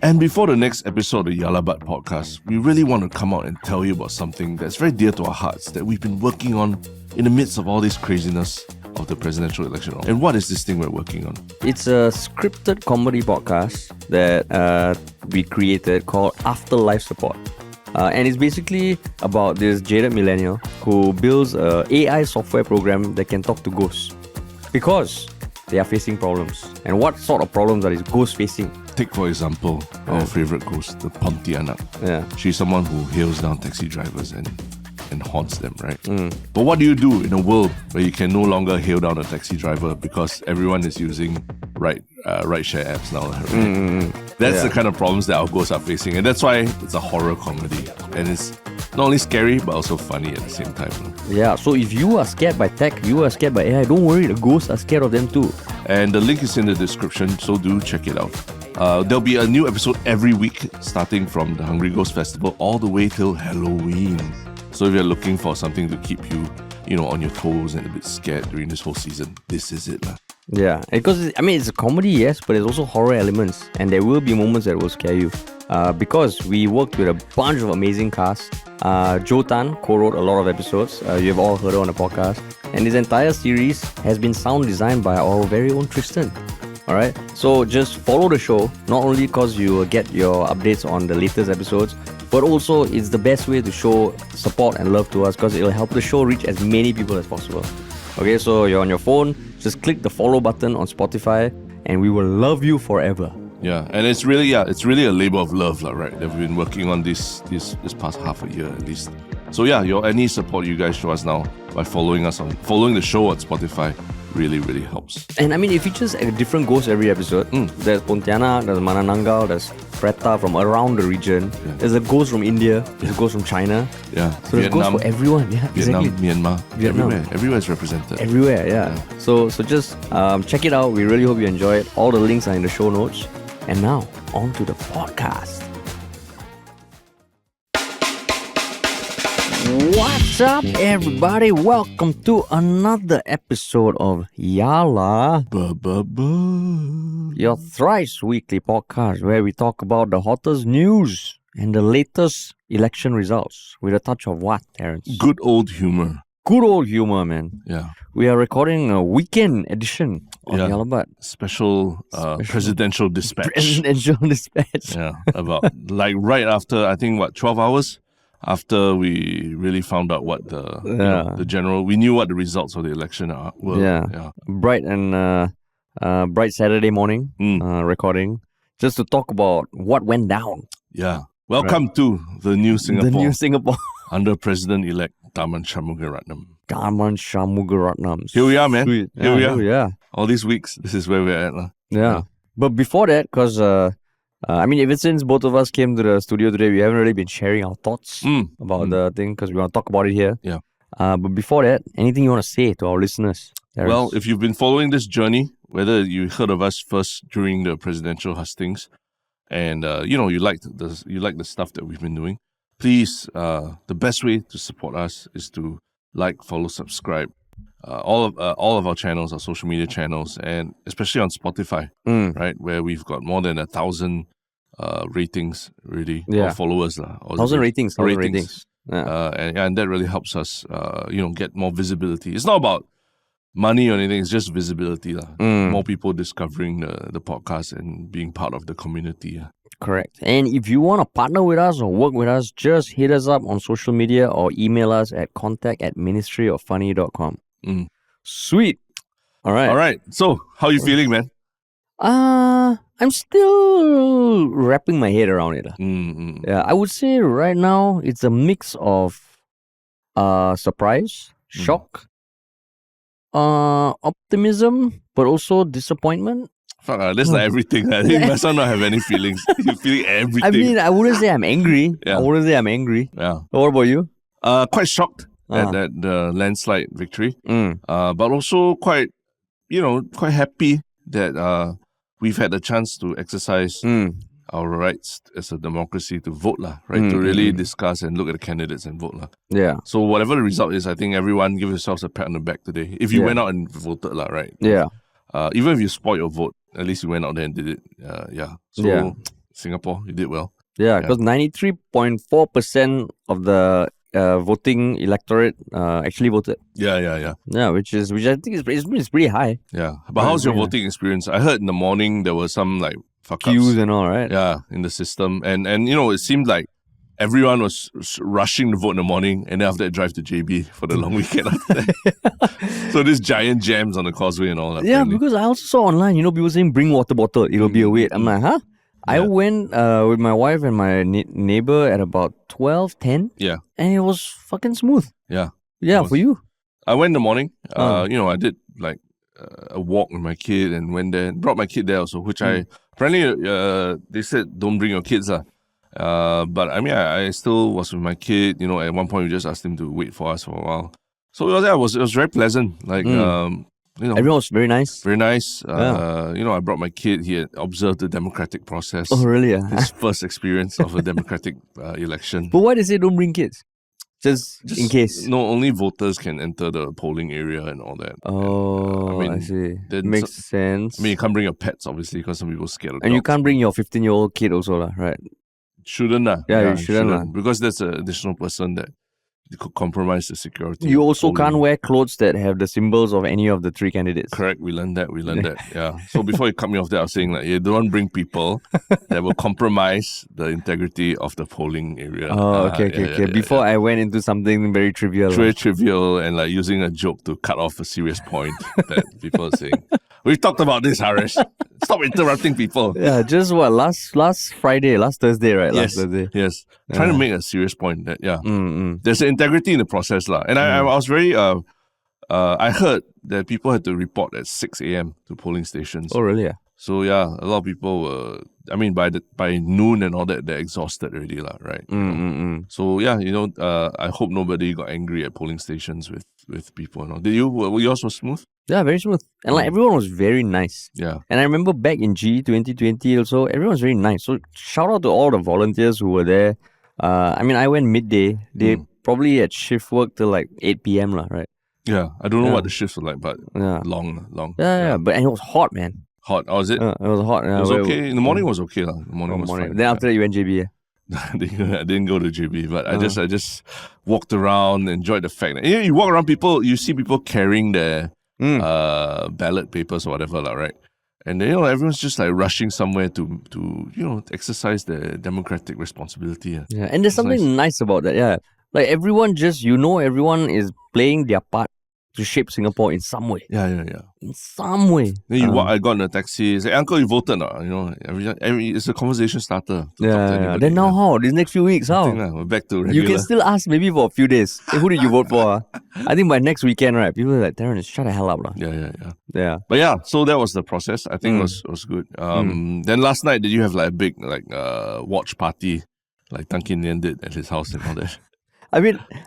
And before the next episode of Yalabat podcast, we really want to come out and tell you about something that's very dear to our hearts that we've been working on in the midst of all this craziness of the presidential election. And what is this thing we're working on? It's a scripted comedy podcast that we created called Afterlife Support. And it's basically about this jaded millennial who builds a AI software program that can talk to ghosts. Because they are facing problems. And what sort of problems are these ghosts facing? Take, for example, our favorite ghost, the Pontianak. Yeah. She's someone who hails down taxi drivers and haunts them, right? But what do you do in a world where you can no longer hail down a taxi driver because everyone is using ride-share apps now, right? That's the kind of problems that our ghosts are facing. And that's why it's a horror comedy. And it's not only scary, but also funny at the same time. Yeah, so if you are scared by tech, you are scared by AI, don't worry, the ghosts are scared of them too. And the link is in the description, so do check it out. There'll be a new episode every week, starting from the Hungry Ghost Festival all the way till Halloween. So if you're looking for something to keep you, on your toes and a bit scared during this whole season, this is it. Yeah, because it's a comedy, yes, but there's also horror elements. And there will be moments that will scare you. Because we worked with a bunch of amazing casts. Joe Tan co-wrote a lot of episodes. You've all heard her on the podcast. And this entire series has been sound designed by our very own Tristen. Alright, so just follow the show, not only because you will get your updates on the latest episodes, but also it's the best way to show support and love to us because it'll help the show reach as many people as possible. Okay, so you're on your phone, just click the follow button on Spotify and we will love you forever. Yeah, and it's really a labor of love, right? That we've been working on this past half a year at least. So yeah, any support you guys show us now by following the show on Spotify really, really helps. And it features a different ghost every episode. There's Pontianak, there's Manananggal, there's Preta from around the region. Yeah. There's a ghost from India, there's a ghost from China. Yeah. So there's ghosts for everyone. Yeah, Vietnam, exactly. Myanmar, Vietnam. Everywhere is represented. Everywhere, yeah. So just check it out. We really hope you enjoy it. All the links are in the show notes. And now, on to the podcast. What's up, everybody? Welcome to another episode of Yala, your thrice weekly podcast where we talk about the hottest news and the latest election results with a touch of what, Terrence? Good old humor. Good old humor, man. Yeah. We are recording a weekend edition of Yalabat. Special presidential dispatch. Presidential dispatch. Yeah. About right after, 12 hours? After we really found out what the general, we knew what the results of the election were. Yeah. Bright Saturday morning recording, just to talk about what went down. Yeah. Welcome to the new Singapore. The new Singapore. Under President-elect Tharman Shanmugaratnam. Here we are, man. Sweet. Here we are. Yeah. All these weeks, this is where we're at. Yeah. But before that, because ever since both of us came to the studio today, we haven't really been sharing our thoughts about the thing because we want to talk about it here. Yeah. But before that, anything you want to say to our listeners? Terrence? Well, if you've been following this journey, whether you heard of us first during the presidential hustings, and you like the stuff that we've been doing, please, the best way to support us is to like, follow, subscribe. All of our channels, our social media channels, and especially on Spotify, right, where we've got more than 1,000 ratings already, or followers, 1,000 ratings. Yeah. And that really helps us, get more visibility. It's not about money or anything; it's just visibility, More people discovering the podcast and being part of the community. Correct. And if you want to partner with us or work with us, just hit us up on social media or email us at contact@ministryoffunny.com. Sweet. All right. So, how are you feeling, man? I'm still wrapping my head around it. Yeah, I would say right now it's a mix of surprise, shock, optimism, but also disappointment. Fuck, that's like everything. I think must not have any feelings. You're feeling everything. I wouldn't say I'm angry. Yeah. Yeah. What about you? Quite shocked at the landslide victory. But also quite happy that we've had the chance to exercise our rights as a democracy to vote, right? To really discuss and look at the candidates and vote. Yeah. So whatever the result is, I think everyone give yourselves a pat on the back today. If you went out and voted, right? Yeah. Even if you spoiled your vote, at least you went out there and did it. So Singapore. You did well. Yeah, because 93.4% of the voting electorate actually voted. Yeah. Yeah, which I think is pretty high. Yeah. But how's your voting experience? I heard in the morning there was some like fuck ups. Queues and all, right? Yeah, in the system. And it seemed like everyone was rushing to vote in the morning and then after that drive to JB for the long weekend after that. So this giant jams on the causeway and all that. Yeah, because I also saw online, people saying bring water bottle, it'll be a wait. I'm like, huh? I went with my wife and my neighbor at about 12:10. Yeah. And it was fucking smooth. Yeah. Yeah, for you. I went in the morning. I did like a walk with my kid and went there. Brought my kid there also, which I apparently they said don't bring your kids. But I mean, I still was with my kid. At one point we just asked him to wait for us for a while. So it was very pleasant. Like everyone was very nice. Very nice. I brought my kid. He had observed the democratic process. Oh, really? His first experience of a democratic election. But why they say don't bring kids? Just in case. No, only voters can enter the polling area and all that. Oh, I see. Makes sense. I mean, you can't bring your pets, obviously, because some people are scared of And dogs. you can't bring your 15-year-old kid also, right? Shouldn't. Yeah, you shouldn't. Because there's an additional person that could compromise the security. You also can't wear clothes that have the symbols of any of the three candidates. Correct. We learned that. Yeah. So before you cut me off there, I was saying you don't bring people that will compromise the integrity of the polling area. Oh, okay. Before I went into something very trivial. Very trivial and like using a joke to cut off a serious point that people are saying. We've talked about this, Harish. Stop interrupting people. Yeah, just last Thursday, right? Yes, last Thursday. Yes. Trying to make a serious point that, there's an integrity in the process. And I was very, I heard that people had to report at 6 a.m. to polling stations. Oh, really? Yeah. So, yeah, a lot of people were, by noon and all that, they're exhausted already, right? So, yeah, I hope nobody got angry at polling stations with people. Did you? Were yours was smooth? Yeah, very smooth. And everyone was very nice. Yeah. And I remember back in 2020 also, everyone was very nice. So shout out to all the volunteers who were there. I went midday. They probably had shift work till like 8 p.m. right? Yeah. I don't know what the shifts were like, but long. Yeah. But and it was hot, man. Hot? Oh, was it? It was hot. It was okay. In the morning was okay. The morning was fine. Then after that you went JB. I didn't go to JB, but I just walked around, enjoyed the fact that you walk around, you see people carrying their ballot papers or whatever, right? And then, everyone's just like rushing somewhere to exercise their democratic responsibility. Yeah, and there's something nice about that. Yeah, like everyone everyone is playing their part to shape Singapore in some way. Yeah. In some way. Then I got in a taxi. Say, Uncle, you voted, it's a conversation starter. Yeah. Then now how? These next few weeks, how? We're back to regular. You can still ask maybe for a few days. Hey, who did you vote for? I think by next weekend, right? People are like, Tharman, shut the hell up. Yeah. But yeah, so that was the process. I think it was good. Then last night, did you have like a big watch party like Tan Kin Lian did at his house and all that?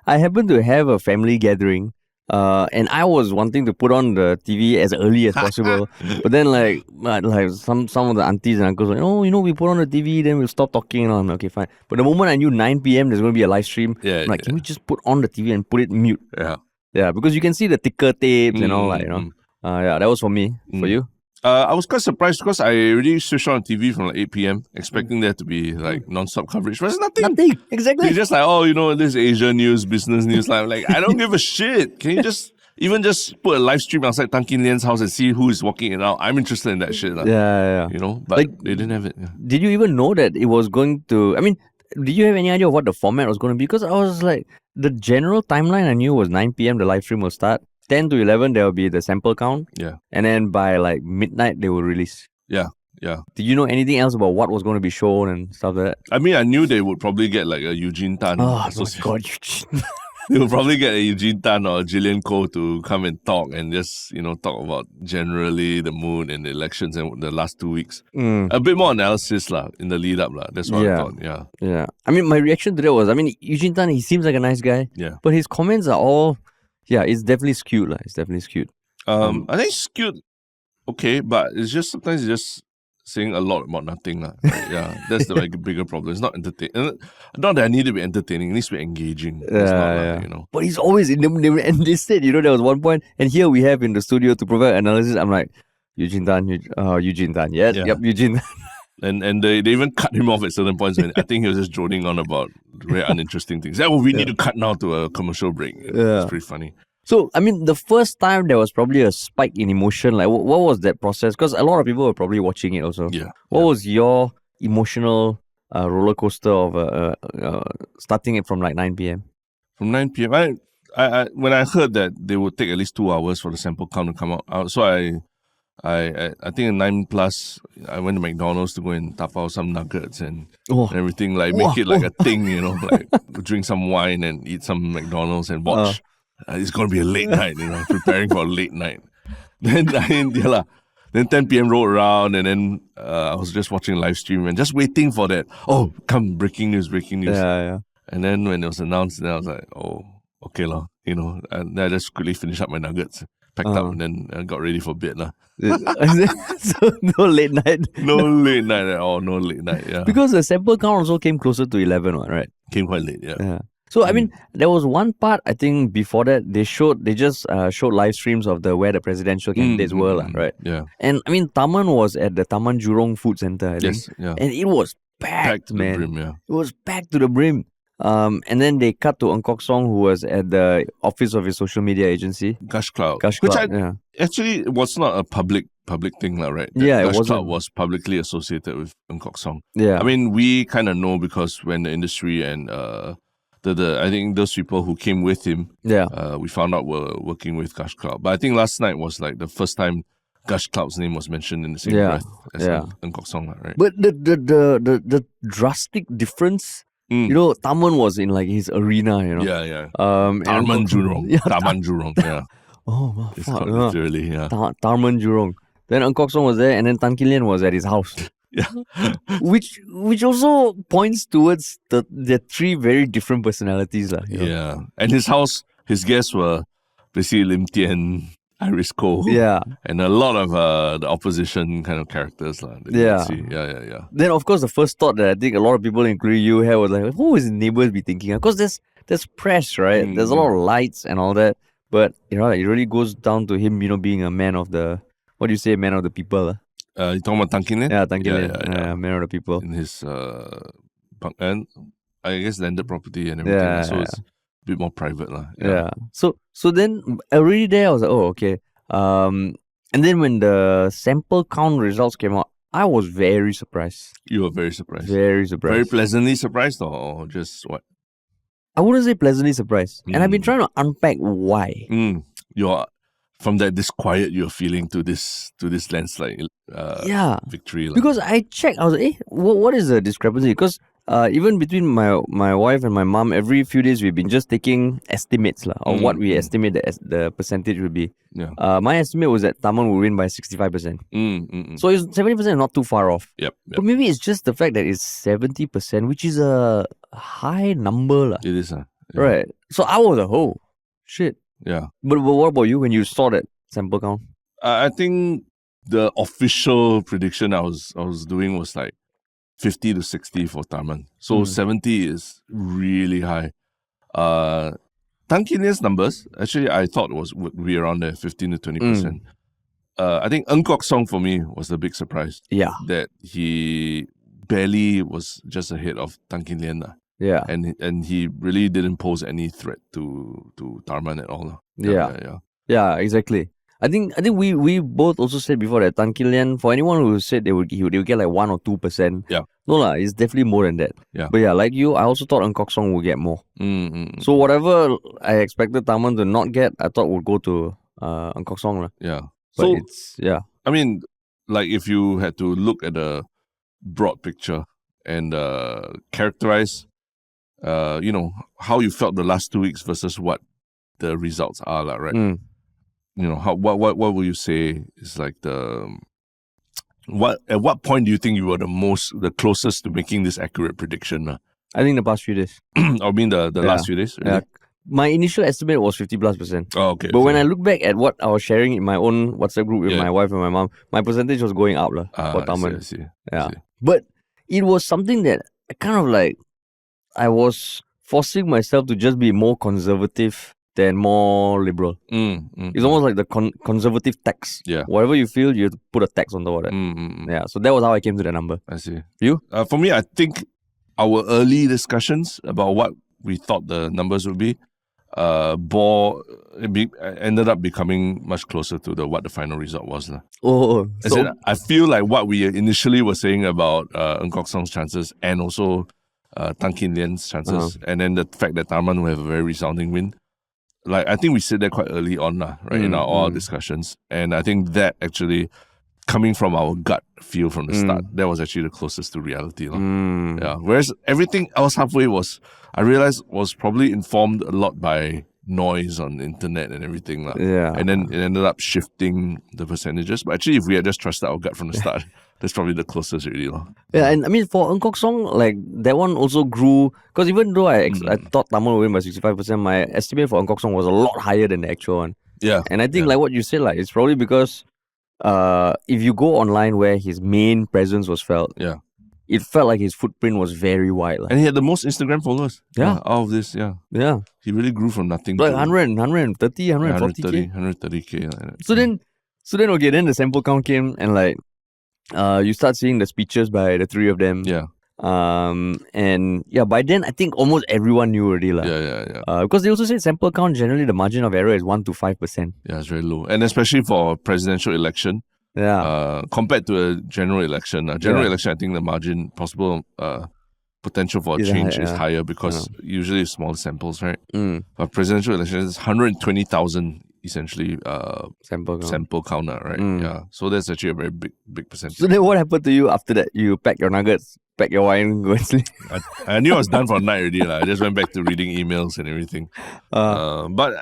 I happened to have a family gathering. And I was wanting to put on the TV as early as possible, but then like some of the aunties and uncles were like, we put on the TV, then we'll stop talking. And I'm like, okay, fine. But the moment I knew 9 p.m. there's going to be a live stream, can we just put on the TV and put it mute? Yeah, because you can see the ticker tapes and all that, that was for me. For you? I was quite surprised because I already switched on TV from like 8 p.m. expecting there to be like non-stop coverage. But it's nothing. Nothing. Exactly. You're just like, this Asia news, business news. Like, I don't give a shit. Can you just put a live stream outside Tan Kin Lian's house and see who is walking in and out? I'm interested in that shit. Yeah. But they didn't have it. Yeah. Did you even know that it was going to... did you have any idea of what the format was going to be? Because I was like, the general timeline I knew was 9 p.m. the live stream will start. 10 to 11, there will be the sample count. Yeah. And then by like midnight, they will release. Yeah. Did you know anything else about what was going to be shown and stuff like that? I knew they would probably get like a Eugene Tan. Oh my God, Eugene. They will probably get a Eugene Tan or Gillian Koh to come and talk and just, talk about generally the mood and the elections and the last 2 weeks. A bit more analysis in the lead up. That's what I thought. Yeah. My reaction to that was, Eugene Tan, he seems like a nice guy. Yeah. But his comments are all... Yeah, it's definitely skewed. I think it's skewed, okay, but it's just sometimes you're just saying a lot about nothing. Yeah, that's the bigger problem. It's not entertaining. Not that I need to be entertaining, it needs to be engaging. But he's always in the and they said, there was one point, and here we have in the studio to provide analysis. I'm like, Eugene Tan, Eugene Tan. Yep, Eugene Tan. And they even cut him off at certain points when I think he was just droning on about very uninteresting things. Oh, we need to cut now to a commercial break. It's pretty funny. So, I mean, the first time there was probably a spike in emotion. Like, what was that process? Because a lot of people were probably watching it also. Yeah. What was your emotional roller coaster of starting it from like 9 p.m.? From 9 p.m. I when I heard that they would take at least 2 hours for the sample count to come out, so I think at 9+, I went to McDonald's to go and tap out some nuggets and everything, like make it like a thing, like drink some wine and eat some McDonald's and watch. It's going to be a late night, preparing for a late night. Then, then 10 p.m. rolled around and then I was just watching a live stream and just waiting for that. Oh, come, breaking news. Yeah. And then when it was announced, then I was like, oh, okay lah, and then I just quickly finished up my nuggets, packed up, and then I got ready for bed lah. So no late night. No late night at all. No late night. Yeah. Because the sample count also came closer to 11, right? Came quite late. Yeah. So I mean, there was one part I think before that they just showed live streams of where the presidential candidates were, right? Yeah. And I mean, Tharman was at the Taman Jurong Food Center, I think. Yes. Yeah. And it was packed, man. To the brim, yeah. It was packed to the brim. And then they cut to Kok Song, who was at the office of his social media agency, Gush Cloud. Which actually was not a public thing, right? It Gush wasn't. Cloud was publicly associated with Kok Song. Yeah. I mean, we kind of know because when the industry and I think those people who came with him, we found out were working with Gush Cloud. But I think last night was like the first time Gush Cloud's name was mentioned in the same breath as Kok Song, right? But the drastic difference. Tharman was in like his arena, Yeah. Tharman Jurong. Tharman Jurong, yeah. Oh, it's called literally, yeah. Tharman Jurong. Then Kok Song was there, and then Tan Kin Lian was at his house. Yeah. which also points towards the three very different personalities. Yeah. And his guests were basically Lim Tian, Iris Koh. Yeah. And a lot of the opposition kind of characters. Yeah. Then, of course, the first thought that I think a lot of people, including you, had was like, who his neighbors be thinking? Because there's press, right? There's a lot of lights and all that. But, it really goes down to him, being a man of the, what do you say, man of the people? You talking about Tan Kin Lian? Yeah, Tan Kin Lian. Yeah, man of the people. In his, and I guess landed property and everything. So it's a bit more private. Yeah. So then, already there, I was like, oh, okay. And then when the sample count results came out, I was very surprised. You were very surprised? Very surprised. Very pleasantly surprised or just what? I wouldn't say pleasantly surprised. And I've been trying to unpack why. You're from that disquiet you're feeling to this landslide victory. Because I checked, I was like, what is the discrepancy? Because even between my wife and my mom, every few days we've been just taking estimates of what we estimate the percentage would be. Yeah. My estimate was that Tharman would win by 65%. So it's 70% not too far off. Yep. But maybe it's just the fact that it's 70%, which is a high number. It is. Right. So I was like, oh, shit. Yeah. But what about you when you saw that sample count? I think the official prediction I was doing was like 50 to 60 for Tharman. So 70 is really high. Tan Kin Lian's numbers, actually, I thought would be around there, 15 to 20%. I think Kok Song for me was the big surprise. Yeah. That he barely was just ahead of Tan Kin Lian. Yeah. And he really didn't pose any threat to Tharman at all. Yeah, exactly. I think we both also said before that Tan Kin Lian, for anyone who said they would get like 1 or 2%. Yeah. No, it's definitely more than that. Yeah. But yeah, like you, I also thought Kok Song would get more. So whatever I expected Tharman to not get, I thought would go to Kok Song. Yeah. But I mean, like if you had to look at the broad picture and characterize how you felt the last 2 weeks versus what the results are, right? What will you say is like at what point do you think you were the closest to making this accurate prediction? I think the past few days. I mean the last few days? Really? Yeah. My initial estimate was 50+%. Oh, okay. But when I look back at what I was sharing in my own WhatsApp group with my wife and my mom, my percentage was going up for Tharman. I see. Yeah. But it was something that I kind of like, I was forcing myself to just be more conservative than more liberal. It's almost like the conservative tax. Yeah. Whatever you feel, you have to put a tax on top of that. Yeah. So that was how I came to that number. I see. You? For me, I think our early discussions about what we thought the numbers would be ended up becoming much closer to what the final result was. I feel like what we initially were saying about Ng Kok Song's chances and also Tan Kin Lian's chances, and then the fact that Tharman will have a very resounding win. Like, I think we said that quite early on, right, in our discussions. And I think that actually, coming from our gut feel from the start, that was actually the closest to reality. Yeah. Whereas everything else halfway I realized was probably informed a lot by noise on the internet and everything. Yeah. And then it ended up shifting the percentages. But actually, if we had just trusted our gut from the start, that's probably the closest really. Yeah, and I mean, for Ng Kok Song, like, that one also grew, because even though I thought Tharman would win by 65%, my estimate for Ng Kok Song was a lot higher than the actual one. Yeah. And I think, like what you said, like, it's probably because if you go online where his main presence was felt, it felt like his footprint was very wide. And he had the most Instagram followers. Yeah. Out of this, Yeah. He really grew from nothing. Like 130, 140K. 130K. So then, okay, then the sample count came and like, you start seeing the speeches by the three of them. Yeah. And yeah, by then I think almost everyone knew already. Yeah. Because they also say sample count, generally the margin of error is 1 to 5%. Yeah, it's very low. And especially for a presidential election. Yeah. Compared to a general election. Election, I think the margin, possible potential for a change is higher because usually it's smaller samples, right? But presidential election is 120,000 essentially sample counter, right? Yeah. So that's actually a very big percentage. So then what happened to you after that? You pack your nuggets, pack your wine, go and sleep? I knew I was done for the night already. I just went back to reading emails and everything. But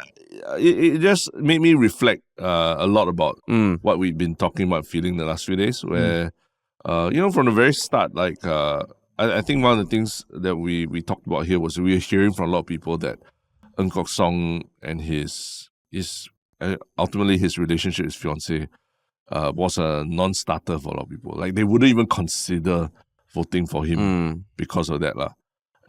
it just made me reflect a lot about what we've been talking about, feeling the last few days, where, from the very start, like, I think one of the things that we talked about here was we were hearing from a lot of people that Ng Kok Song and his ultimately his relationship with his fiancée was a non-starter for a lot of people. Like, they wouldn't even consider voting for him because of that.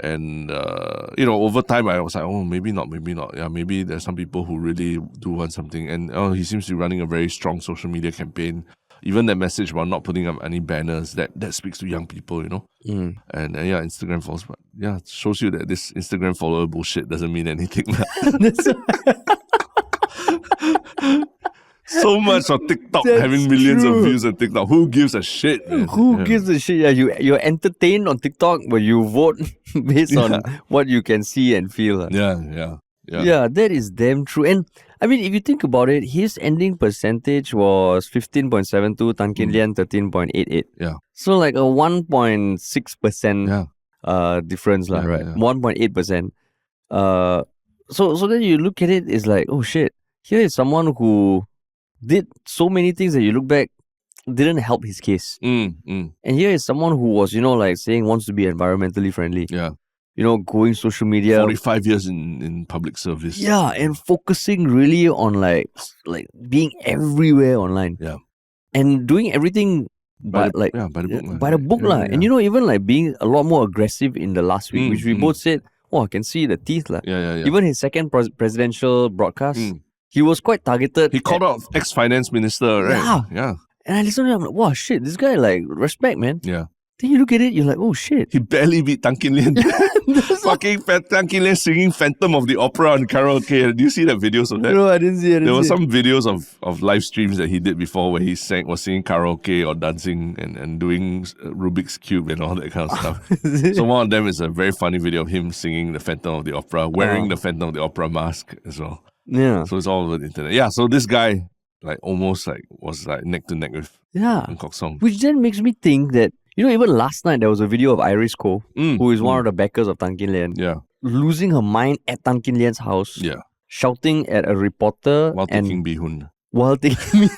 And, over time, I was like, oh, maybe not. Yeah, maybe there's some people who really do want something. And he seems to be running a very strong social media campaign. Even that message about not putting up any banners, that speaks to young people, And Instagram followers. But yeah, it shows you that this Instagram follower bullshit doesn't mean anything. So much on TikTok, having millions of views on TikTok. Who gives a shit, man? Who gives a shit? Yeah, you're entertained on TikTok, but you vote based on what you can see and feel. Yeah. Yeah, that is damn true. And I mean, if you think about it, his ending percentage was 15.72, Tan Kin Lian 13.88. Yeah. So like a 1.6% difference, right? 1.8%. So then you look at it, it's like, oh shit, here is someone who did so many things that you look back didn't help his case. And here is someone who was, saying wants to be environmentally friendly. Yeah. Going social media. 45 years in public service. Yeah, and focusing really on like being everywhere online. Yeah. And doing everything by the book. And even like being a lot more aggressive in the last week, which we both said, I can see the teeth. Yeah. Even his second presidential broadcast, he was quite targeted. He called out ex-finance minister, right? Yeah. And I listened to him, I'm like, wow, shit, this guy, like, respect, man. Yeah. Then you look at it, you're like, oh shit. He barely beat Tan Kin Lian. Fucking Tan Kin Lian singing Phantom of the Opera on karaoke. Do you see the videos of that? No, I didn't see it. There were some videos of live streams that he did before where he was singing karaoke or dancing and doing Rubik's Cube and all that kind of stuff. So one of them is a very funny video of him singing the Phantom of the Opera, wearing the Phantom of the Opera mask as well. Yeah. So it's all over the internet. Yeah, so this guy almost was neck to neck with Ng Kok Song. Which then makes me think that, even last night there was a video of Iris Koh, who is one of the backers of Tan Kin Lian, losing her mind at Tan Kin Lian's house, shouting at a reporter while taking bihun. While taking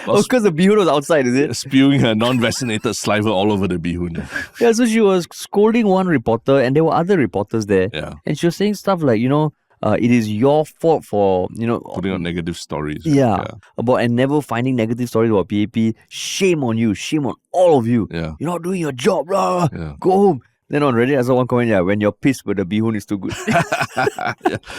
because the bihun was outside, is it? Spewing her non-vaccinated saliva all over the bihun. Yeah, so she was scolding one reporter and there were other reporters there. Yeah. And she was saying stuff like, it is your fault for, putting out negative stories. Yeah. And never finding negative stories about PAP. Shame on you. Shame on all of you. Yeah. You're not doing your job, blah. Yeah. Go home. Then on Reddit, I saw one comment, when you're pissed but the bihun is too good.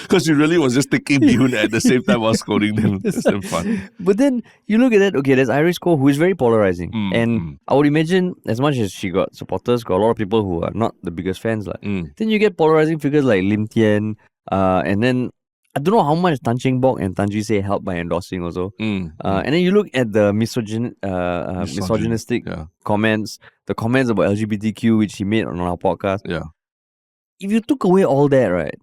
Because you really was just taking bihun at the same time while scolding them. That's damn fun. But then you look at that, okay, there's Iris Ko, who is very polarizing. And I would imagine, as much as she got supporters, got a lot of people who are not the biggest fans. Then you get polarizing figures like Lim Tian, and then I don't know how much Tan Cheng Bok and Tan Ji Say helped by endorsing also. And then you look at the misogynistic comments, the comments about LGBTQ, which he made on our podcast. Yeah. If you took away all that, right,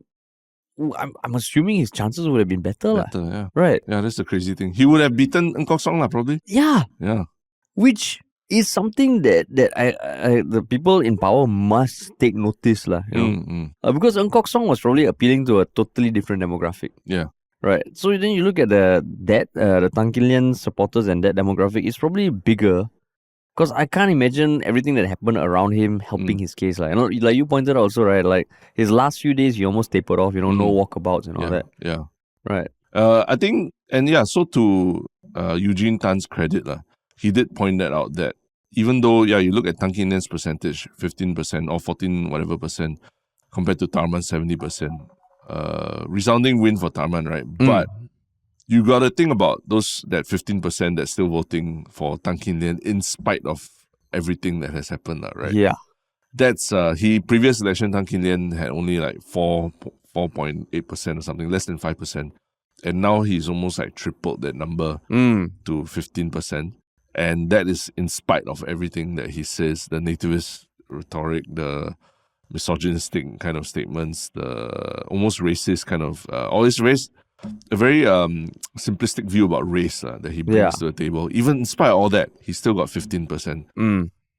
I'm assuming his chances would have been better. Yeah. Right. Yeah, that's the crazy thing. He would have beaten Ng Kok Song probably. Yeah. Yeah. Which is something that I the people in power must take notice, because Ng Kok Song was probably appealing to a totally different demographic. Yeah. Right. So then you look at the Tan Kin Lian supporters and that demographic is probably bigger. Because I can't imagine everything that happened around him helping his case. Like you pointed out also, right? Like his last few days, he almost tapered off, no walkabouts and all that. Yeah. Right. I think, so to Eugene Tan's credit, he did point that out that even though, you look at Tan Kin Lian's percentage, 15% or 14 whatever percent, compared to Tharman 70%. Resounding win for Tharman, right? But you got to think about that 15% that's still voting for Tan Kin Lian in spite of everything that has happened, right? Yeah. That's previous election Tan Kin Lian had only like 4.8% or something, less than 5%. And now he's almost like tripled that number to 15%. And that is in spite of everything that he says, the nativist rhetoric, the misogynistic kind of statements, the almost racist kind of, always race, a very simplistic view about race that he brings to the table. Even in spite of all that, he still got 15%.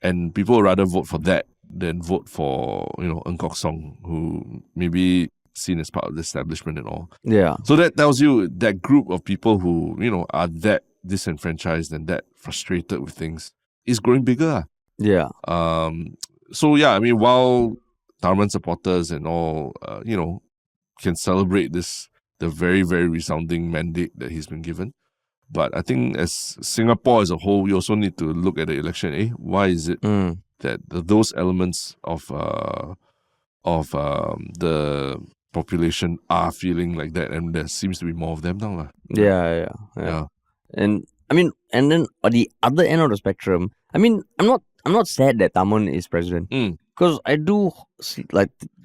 And people rather vote for that than vote for, Ng Kok Song, who maybe seen as part of the establishment and all. Yeah. So that tells you that group of people who, are that disenfranchised and that frustrated with things is growing bigger. Yeah. While Tharman supporters and all, can celebrate the very, very resounding mandate that he's been given. But I think as Singapore as a whole, we also need to look at the election. Why is it that those elements of the population are feeling like that, and there seems to be more of them now? Yeah. And and then on the other end of the spectrum, I'm not sad that Tharman is president. Because I do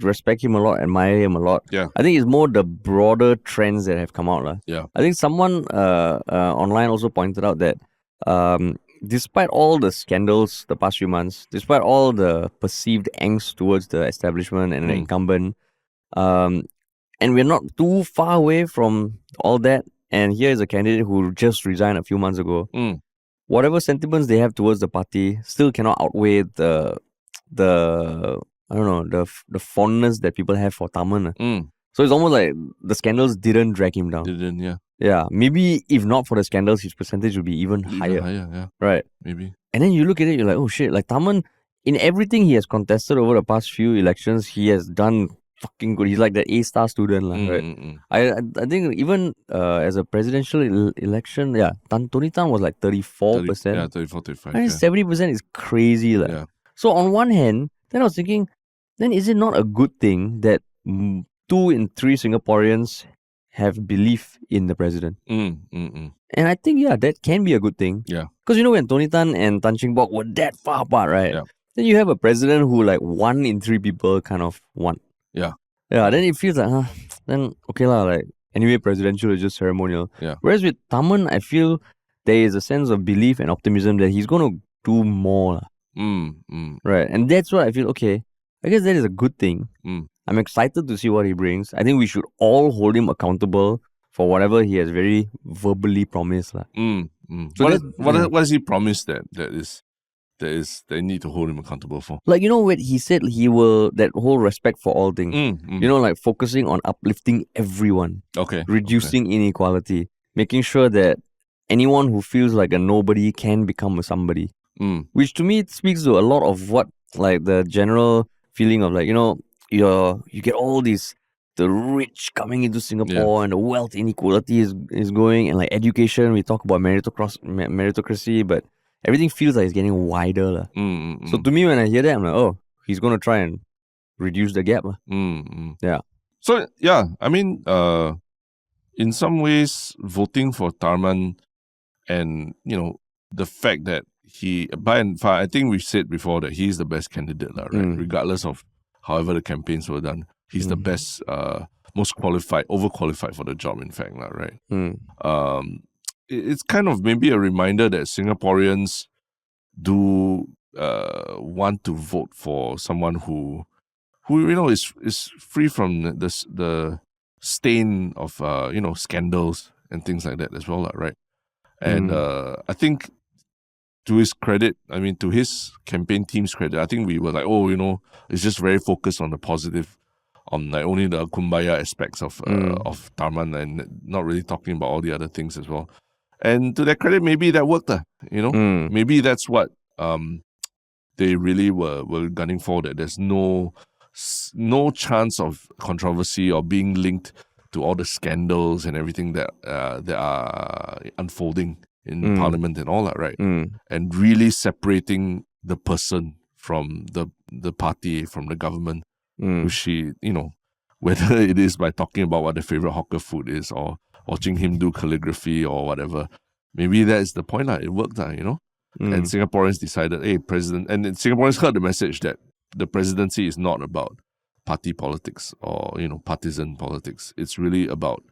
respect him a lot, admire him a lot. Yeah. I think it's more the broader trends that have come out. Yeah. I think someone online also pointed out that despite all the scandals the past few months, despite all the perceived angst towards the establishment and the incumbent, and we're not too far away from all that, and here is a candidate who just resigned a few months ago. Whatever sentiments they have towards the party still cannot outweigh the fondness that people have for Tharman. So it's almost like the scandals didn't drag him down. Yeah. Maybe if not for the scandals, his percentage would be even higher. Right. Maybe. And then you look at it, you're like, oh shit, like Tharman, in everything he has contested over the past few elections, he has done fucking good. He's like the A-star student, right? I think even as a presidential election, Tony Tan was like 34%. 34, 35. I mean, 70% is crazy. Yeah. So on one hand, then I was thinking, then is it not a good thing that 2 in 3 Singaporeans have belief in the president? And I think, that can be a good thing. Yeah. Because when Tony Tan and Tan Cheng Bok were that far apart, right? Yeah. Then you have a president who 1 in 3 people kind of want. Yeah. Yeah, then it feels like, then okay anyway, presidential is just ceremonial. Yeah. Whereas with Tharman, I feel there is a sense of belief and optimism that he's going to do more. Right. And that's what I feel, okay, I guess that is a good thing. I'm excited to see what he brings. I think we should all hold him accountable for whatever he has very verbally promised. So what has he promised that they need to hold him accountable for? When he said he will, that whole respect for all things, focusing on uplifting everyone, reducing inequality, making sure that anyone who feels like a nobody can become a somebody. Which to me speaks to a lot of what the general feeling of you get all these, the rich coming into Singapore and the wealth inequality is going, and education, we talk about meritocracy, but everything feels like it's getting wider. So to me, when I hear that, I'm like, oh, he's going to try and reduce the gap. Yeah. So yeah, I mean, in some ways, voting for Tharman and the fact that by and far, I think we've said before that he's the best candidate, right? Regardless of however the campaigns were done, he's the best, most qualified, overqualified for the job. In fact, right? It's kind of maybe a reminder that Singaporeans do want to vote for someone who is free from the stain of scandals and things like that as well, right? And I think, to his credit, I mean, to his campaign team's credit, I think we were like, it's just very focused on the positive, on like only the kumbaya aspects of Tharman, and not really talking about all the other things as well. And to their credit, maybe that worked, maybe that's what they really were gunning for, that there's no chance of controversy or being linked to all the scandals and everything that are unfolding in Parliament and all that, right? And really separating the person from the party, from the government, which whether it is by talking about what their favorite hawker food is or watching him do calligraphy or whatever. Maybe that is the point, it worked, And Singaporeans decided, hey, president, and Singaporeans heard the message that the presidency is not about party politics or partisan politics. It's really about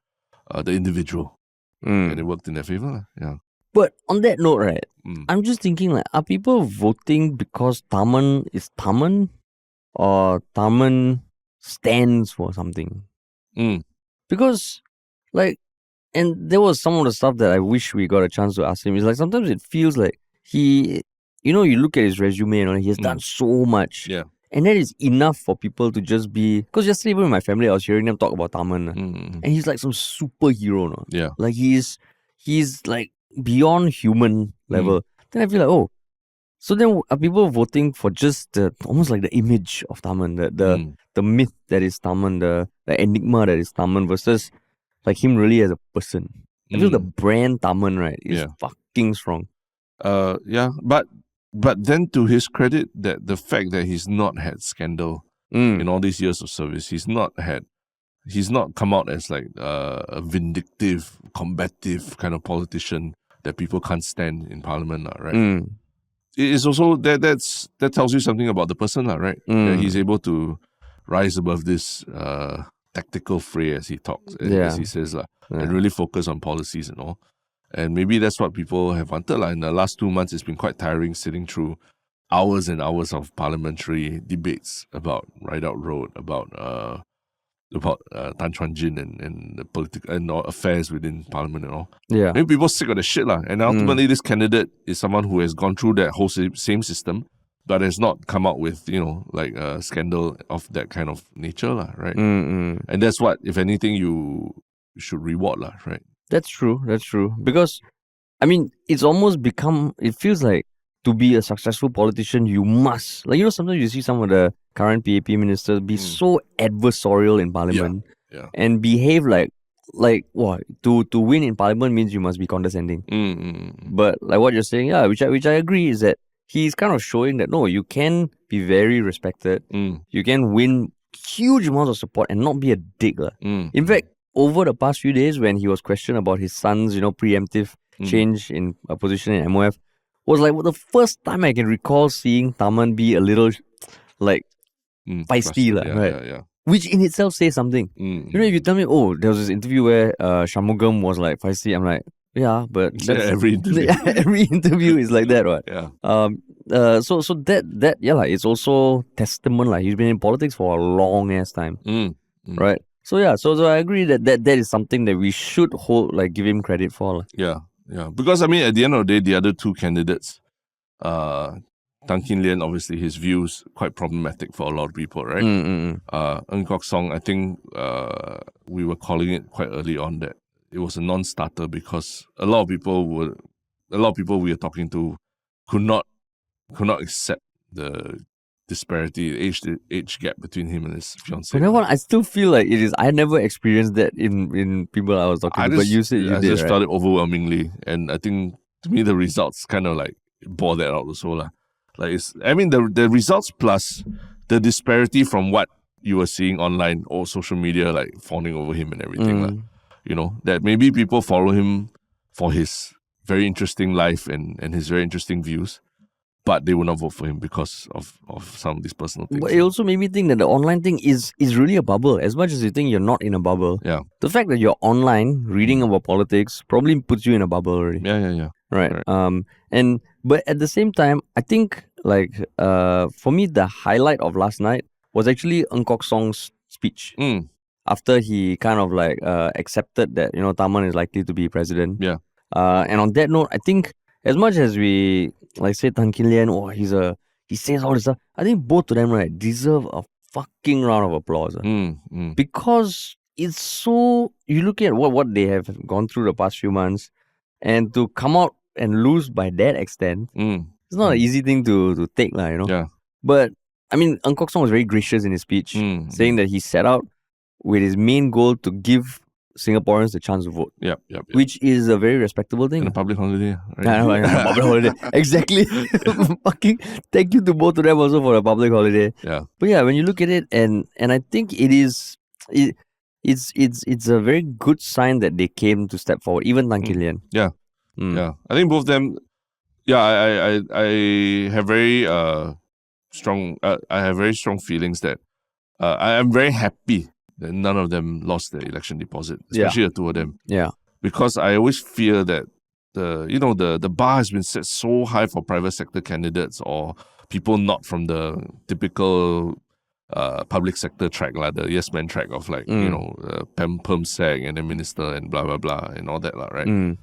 the individual, and it worked in their favor. Yeah. But on that note, right, I'm just thinking, like, are people voting because Tharman is Tharman, or Tharman stands for something? Because, like, and there was some of the stuff that I wish we got a chance to ask him. It's like sometimes it feels like he, you look at his resume and he has done so much. Yeah. And that is enough for people to just be... Because yesterday, even with my family, I was hearing them talk about Tharman. And he's like some superhero. No? Yeah. Like, he's like beyond human level. Then I feel like, so then are people voting for just almost like the image of Tharman, the myth that is Tharman, the enigma that is Tharman, versus like him really as a person. I feel the brand Tharman, right, is fucking strong. Yeah, but then to his credit, that the fact that he's not had scandal in all these years of service, he's not come out as like a vindictive, combative kind of politician that people can't stand in Parliament, right? It is also that tells you something about the person, right? That he's able to rise above this tactical fray as he talks, as he says, and really focus on policies and all. And maybe that's what people have wanted. In the last 2 months, it's been quite tiring sitting through hours and hours of parliamentary debates about Rideout Road, about Tan Chuan Jin and the political and affairs within Parliament and all. Yeah. Maybe people sick of the shit. And ultimately, this candidate is someone who has gone through that whole same system, but has not come out with, like a scandal of that kind of nature, right? And that's what, if anything, you should reward, right? That's true. Because, I mean, it's almost become, it feels like to be a successful politician, you must, like, sometimes you see some of the current PAP ministers be so adversarial in Parliament and behave like what, to win in Parliament means you must be condescending. But like what you're saying, which I agree, is that he's kind of showing that, no, you can be very respected. You can win huge amounts of support and not be a dick. In fact, over the past few days, when he was questioned about his son's, preemptive change in a position in MOF, was like the first time I can recall seeing Tharman be a little like feisty, right? Yeah. Which in itself says something. If you tell me, there was this interview where Shanmugam was like feisty, I'm like, yeah, but that's, every interview. every interview is like that, right? Yeah. So that it's also testament. He's been in politics for a long ass time, right? So so I agree that is something that we should give him credit for. Yeah. Because at the end of the day, the other two candidates, Tan Kin Lian, obviously his views quite problematic for a lot of people, right? Ng Kok Song, I think we were calling it quite early on that it was a non-starter because a lot of people we were talking to could not accept the disparity, age gap between him and his fiancée. But that one, I still feel like it is. I never experienced that in people I was talking to, but you said you did, just right? felt it overwhelmingly, and I think to me the results kind of bore that out also. The results plus the disparity from what you were seeing online or social media like fawning over him and everything. That maybe people follow him for his very interesting life and his very interesting views, but they will not vote for him because of some of these personal things. But it also made me think that the online thing is really a bubble. As much as you think you're not in a bubble, Yeah. the fact that you're online reading about politics probably puts you in a bubble already. Yeah. Right. But at the same time, I think for me the highlight of last night was actually Kok Song's speech. After he kind of accepted that Tharman is likely to be president. Yeah. And on that note, I think as much as we say Tan Kin Lian, he says all this stuff, I think both of them deserve a fucking round of applause. Because it's so, you look at what they have gone through the past few months, and to come out and lose by that extent, it's not an easy thing to take, Yeah. But I mean, Kok Song was very gracious in his speech, saying that he set out with his main goal to give Singaporeans the chance to vote. Yep. Which is a very respectable thing. In a public holiday. Right? Yeah, public holiday. Exactly. Fucking thank you to both of them also for a public holiday. Yeah. But yeah, when you look at it, and I think it's a very good sign that they came to step forward, even Tan Kin Lian. Yeah. Yeah. I think both of them, I have very strong feelings that I am very happy that none of them lost their election deposit, especially the two of them. Yeah. Because I always fear that the bar has been set so high for private sector candidates or people not from the typical public sector track, like the yes man track of perm sec and then minister and blah blah blah and all that, right?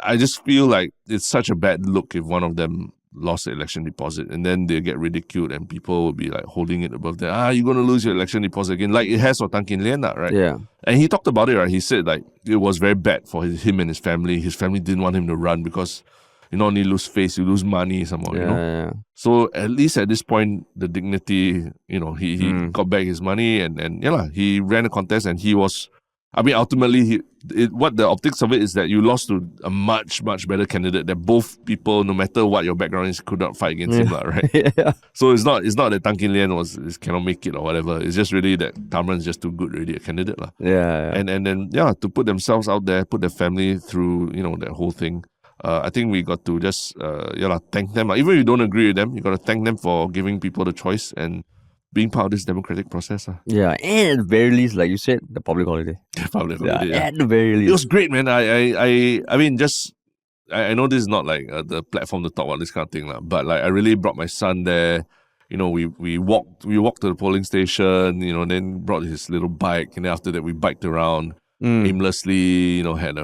I just feel like it's such a bad look if one of them lost the election deposit and then they get ridiculed and people will be like holding it above them. You're going to lose your election deposit again, like it has for Tan Kin Lian, right? Yeah. And he talked about it, right? He said like it was very bad for him and his family. His family didn't want him to run because you not only lose face, you lose money somehow, Yeah. So at least at this point, the dignity, he got back his money and he ran a contest and he was, ultimately, what the optics of it is that you lost to a much, much better candidate that both people, no matter what your background is, could not fight against him, right? Yeah. So it's not that Tan Kin Lian cannot make it or whatever. It's just really that Tharman is just too good already a candidate. Yeah. And then, to put themselves out there, put their family through, that whole thing. I think we got to just, thank them. Even if you don't agree with them, you got to thank them for giving people the choice and being part of this democratic process. Yeah, and at the very least, like you said, the public holiday. Public holiday, yeah. At the very least. It was great, man. I know this is not like the platform to talk about this kind of thing, but like I really brought my son there. We walked to the polling station, then brought his little bike, and then after that we biked around aimlessly, had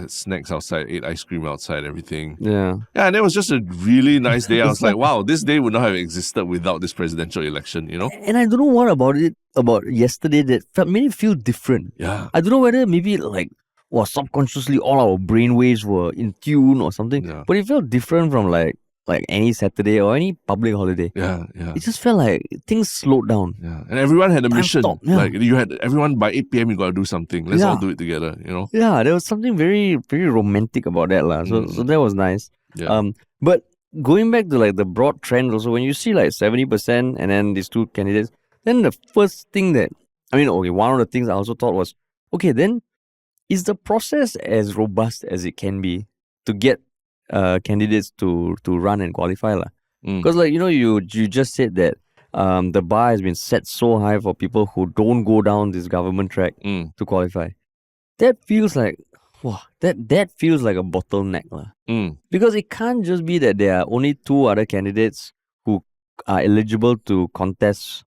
snacks outside, ate ice cream outside, everything. Yeah. Yeah, and it was just a really nice day. I was like, wow, this day would not have existed without this presidential election, And I don't know what about yesterday that made it feel different. Yeah. I don't know whether maybe subconsciously all our brainwaves were in tune or something. Yeah. But it felt different from like any Saturday or any public holiday. Yeah. It just felt like things slowed down. Yeah. And everyone had a mission. Stopped, yeah. Like you had everyone by 8 p.m. you gotta do something. Let's all do it together, Yeah, there was something very, very romantic about that. So that was nice. Yeah. But going back to the broad trend also, when you see 70% and then these two candidates, then the first thing one of the things I also thought was, okay, then is the process as robust as it can be to get candidates to run and qualify? Because you just said that the bar has been set so high for people who don't go down this government track to qualify. That feels like that feels like a bottleneck. Because it can't just be that there are only two other candidates who are eligible to contest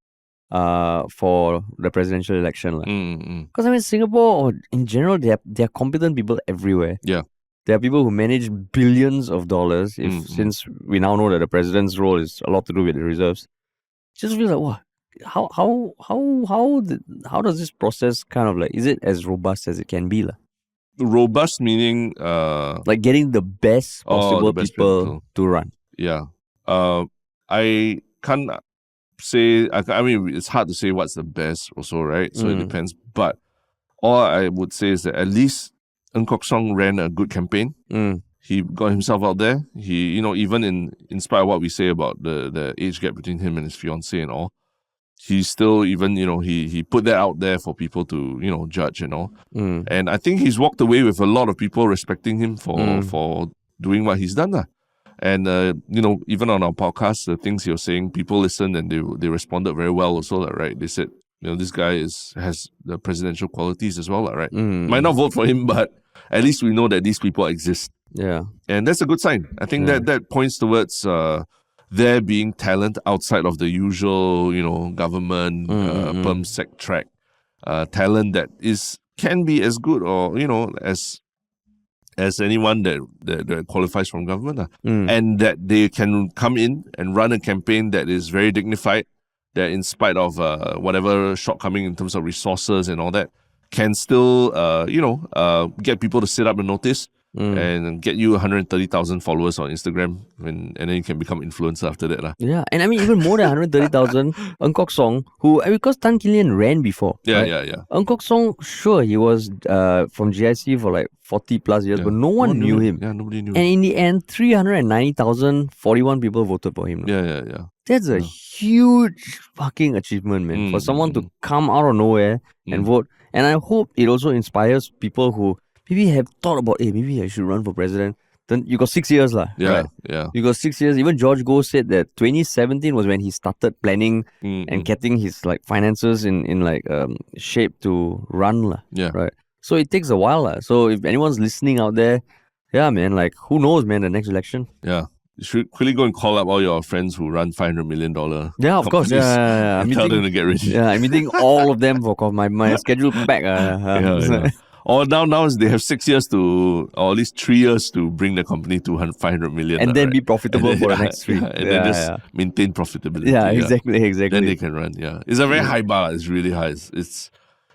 for the presidential election. Because Singapore, or in general, they are competent people everywhere. Yeah. There are people who manage billions of dollars. Since we now know that the president's role is a lot to do with the reserves, it just feels like how does this process kind of is it as robust as it can be? Robust meaning like getting the best possible people to run. Yeah. I can't say. It's hard to say what's the best also, right? So it depends. But all I would say is that at least Kok Song ran a good campaign. He got himself out there. He, even in spite of what we say about the age gap between him and his fiancée and all, he's still even, he put that out there for people to, judge and all. And I think he's walked away with a lot of people respecting him for doing what he's done. And, even on our podcast, the things he was saying, people listened and they responded very well also, right? They said, this guy has the presidential qualities as well, right? Might not vote for him, but at least we know that these people exist. Yeah. And that's a good sign. I think that points towards there being talent outside of the usual, government, perm sec track. Talent that can be as good or, as anyone that qualifies from government. And that they can come in and run a campaign that is very dignified, that in spite of whatever shortcoming in terms of resources and all that, can still, get people to sit up and notice and get you 130,000 followers on Instagram, and then you can become influencer after that. Yeah, and I mean, even more than 130,000, Ng Kok Song, who, because Tan Kee Lian ran before. Yeah, right? yeah. Ng Kok Song, sure, he was from GIC for like 40 plus years, but no one knew him. Yeah, nobody knew And in the end, 390,041 people voted for him. Yeah. That's a huge fucking achievement, man. For someone to come out of nowhere and vote. And I hope it also inspires people who maybe have thought about, hey, maybe I should run for president. Then you got 6 years, right? Yeah. You got 6 years. Even George Goh said that 2017 was when he started planning and getting his like finances in like shape to run, right? So it takes a while, So if anyone's listening out there, yeah, man, like who knows, man, the next election. Yeah. You should quickly go and call up all your friends who run $500 million. Yeah, of course. Yeah. And tell them to get ready. Yeah, I'm meeting all of them for my schedule back. Yeah. Or now they have 6 years or at least 3 years to bring the company to 500 million. And then be profitable for the next 3. And then just maintain profitability. Yeah, exactly. Then they can run, It's a very high bar. It's really high.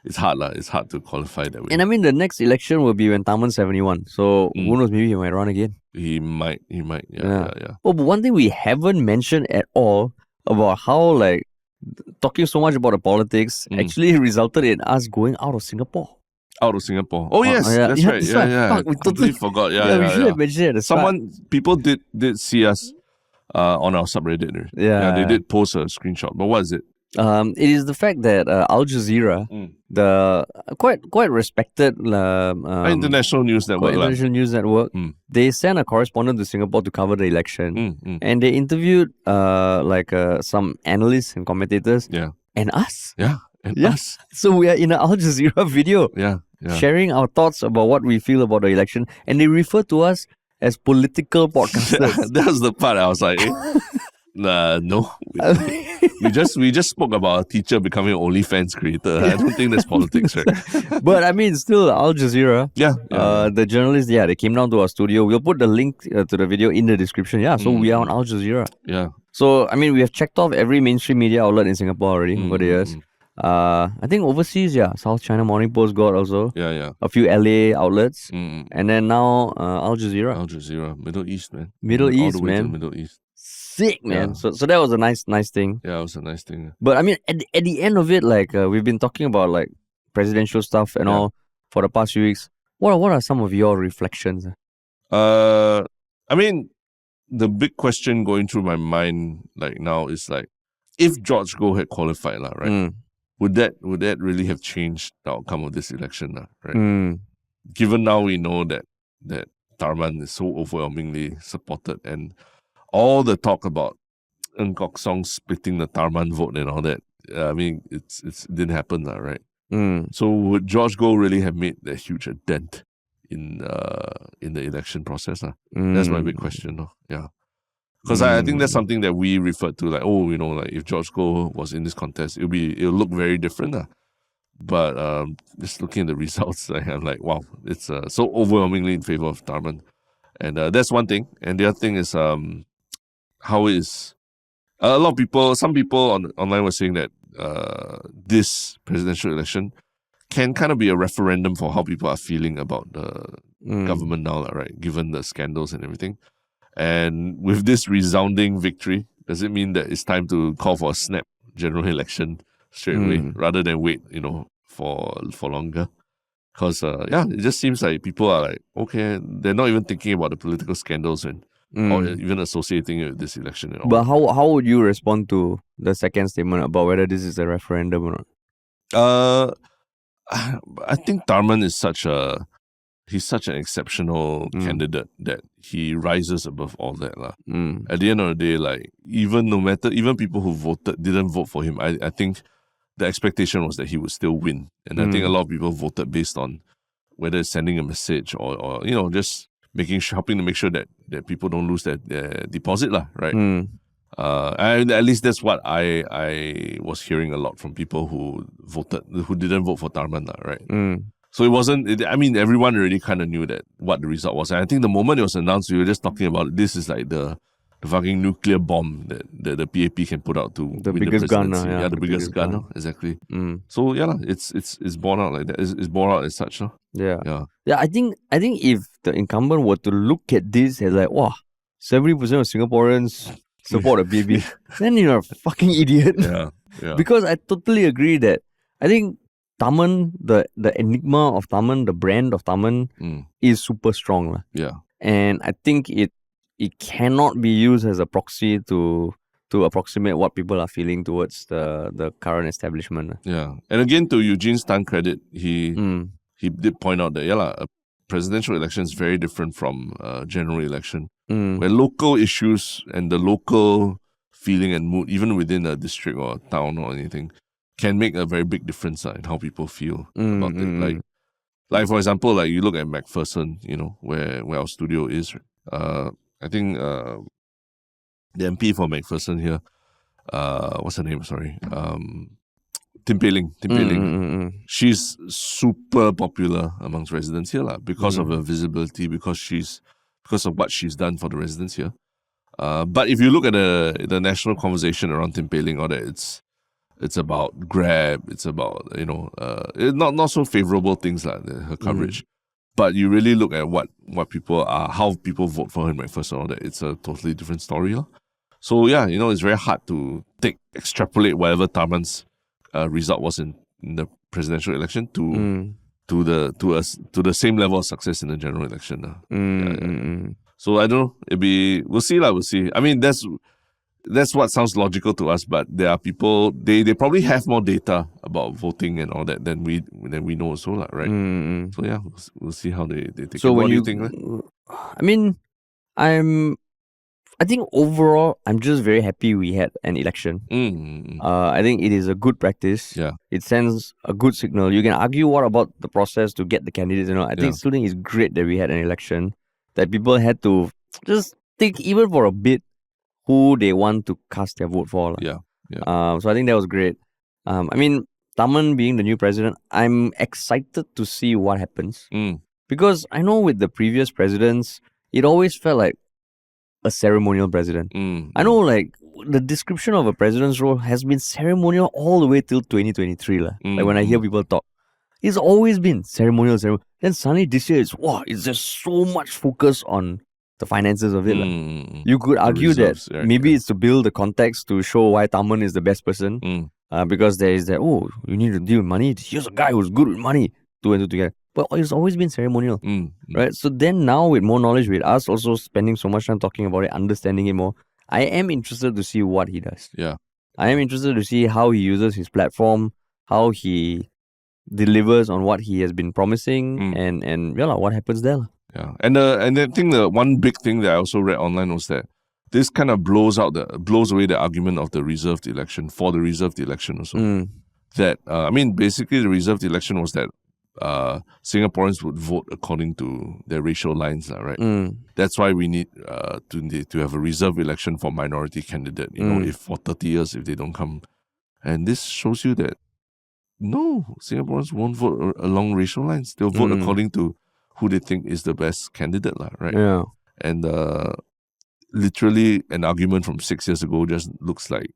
It's hard. It's hard to qualify that way. And I mean, the next election will be when Tharman 71. So who knows, maybe he might run again. He might. Yeah. Oh, but one thing we haven't mentioned at all about how, like, talking so much about the politics actually resulted in us going out of Singapore. Out of Singapore. Oh, yes. That's right. Yeah. Fuck, we totally forgot. We should have mentioned it at the start. People did see us on our subreddit. They did post a screenshot. But what is it? It is the fact that Al Jazeera, the quite respected international news network, they sent a correspondent to Singapore to cover the election, and they interviewed some analysts and commentators, and us. Us. So we are in an Al Jazeera video, sharing our thoughts about what we feel about the election, and they refer to us as political podcasters. That's the part I was like, no. We just spoke about a teacher becoming an OnlyFans creator. I don't think that's politics, right? But I mean, still, Al Jazeera. The journalists, they came down to our studio. We'll put the link to the video in the description. So we are on Al Jazeera. So, I mean, we have checked off every mainstream media outlet in Singapore already over the years. I think overseas, South China Morning Post got also. A few LA outlets. And then now Al Jazeera. Al Jazeera. Middle East, man. Middle East, all the way man. to the Middle East. Sick, man. So that was a nice thing. Yeah, it was a nice thing. But I mean, at the end of it, like we've been talking about like presidential stuff and all for the past few weeks. What are some of your reflections? I mean, the big question going through my mind like now is like, if George Goh had qualified, right? Would that really have changed the outcome of this election, right? Given now we know that Tharman is so overwhelmingly supported, and all the talk about Ng Kok Song splitting the Tharman vote and all that, I mean, it didn't happen, right? So would George Goh really have made that huge a dent in the election process? That's my big question. Because I think that's something that we referred to, like, like if George Goh was in this contest, it'll look very different. But just looking at the results, I'm like, wow, it's so overwhelmingly in favor of Tharman. And that's one thing. And the other thing is how is a lot of people, some people online were saying that this presidential election can kind of be a referendum for how people are feeling about the government now, right? Given the scandals and everything. And with this resounding victory, does it mean that it's time to call for a snap general election straight away rather than wait, for longer? Because it just seems like people are like, okay, they're not even thinking about the political scandals or even associating it with this election at all. But how would you respond to the second statement about whether this is a referendum or not? I think Tharman is such an exceptional candidate that he rises above all that. At the end of the day, like even people who didn't vote for him, I think the expectation was that he would still win. And I think a lot of people voted based on whether it's sending a message or just helping to make sure that people don't lose their deposit, right? And at least that's what I was hearing a lot from people who didn't vote for Tharman, right? So it wasn't. Everyone already kind of knew that what the result was. And I think the moment it was announced, we were just talking about this is like the fucking nuclear bomb that the PAP can put out to the win biggest the gun. presidency. The biggest gun. Exactly. So it's borne out like that. It's borne out as such. Yeah. I think if the incumbent were to look at this as like, wow, 70% of Singaporeans support a PAP, then you're a fucking idiot. Yeah. Because I totally agree that I think Tharman, the enigma of Tharman, the brand of Tharman is super strong. Yeah. And I think it cannot be used as a proxy to approximate what people are feeling towards the current establishment. Yeah. And again, to Eugene Tan's credit, he did point out that a presidential election is very different from a general election, where local issues and the local feeling and mood, even within a district or a town or anything, can make a very big difference in how people feel about it. Like for example, like you look at MacPherson, where our studio is. I think the MP for MacPherson here, what's her name? Sorry, Tin Pei Ling. She's super popular amongst residents here, because of her visibility, because of what she's done for the residents here. But if you look at the national conversation around Tin Pei Ling, all that it's about Grab, it's about not so favorable things like her coverage. But you really look at what people are, how people vote for her in MacPherson, and all that, it's a totally different story. So yeah, it's very hard to extrapolate whatever Tharman's result was in the presidential election to the same level of success in the general election. So I don't know. We'll see. We'll see. I mean, that's what sounds logical to us, but there are people, they probably have more data about voting and all that than we know also, right? So yeah, we'll see how they take it. What do you think? I mean, I think overall, I'm just very happy we had an election. I think it is a good practice. Yeah. It sends a good signal. You can argue what about the process to get the candidates. I still think it's great that we had an election, that people had to just think even for a bit who they want to cast their vote for. So I think that was great. I mean, Tharman being the new president, I'm excited to see what happens. Because I know with the previous presidents, it always felt like a ceremonial president. I know like the description of a president's role has been ceremonial all the way till 2023. Like when I hear people talk, it's always been ceremonial. Then suddenly this year, it's just so much focus on the finances of it. You could argue reserves, that maybe it's to build the context to show why Tharman is the best person. Because there is that, you need to deal with money. Here's a guy who's good with money. Two and two together. But it's always been ceremonial. Right? So then now with more knowledge, with us also spending so much time talking about it, understanding it more, I am interested to see what he does. Yeah. I am interested to see how he uses his platform, how he delivers on what he has been promising, and what happens there. Yeah, and I think the one big thing that I also read online was that this kind of blows away the argument of the reserved election for the reserved election also. That basically the reserved election was that Singaporeans would vote according to their racial lines, right? That's why we need to have a reserved election for minority candidate. If for 30 years if they don't come, and this shows you that no, Singaporeans won't vote along racial lines. They'll vote according to who they think is the best candidate, right? Yeah. And literally an argument from 6 years ago just looks like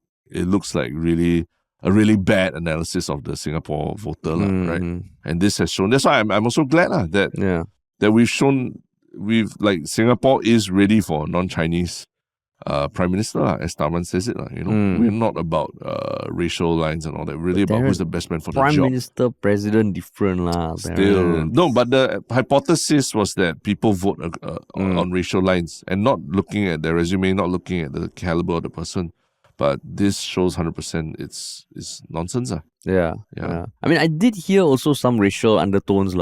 really a really bad analysis of the Singapore voter, right? And this has shown. That's why I'm also glad that we've shown Singapore is ready for a non-Chinese Prime Minister, as Tharman says it. We're not about racial lines and all that. Really about who's the best man for the job. Prime Minister, President, different Still, no, but the hypothesis was that people vote on racial lines and not looking at their resume, not looking at the caliber of the person. But this shows 100% it's nonsense. Yeah. Yeah. I mean, I did hear also some racial undertones,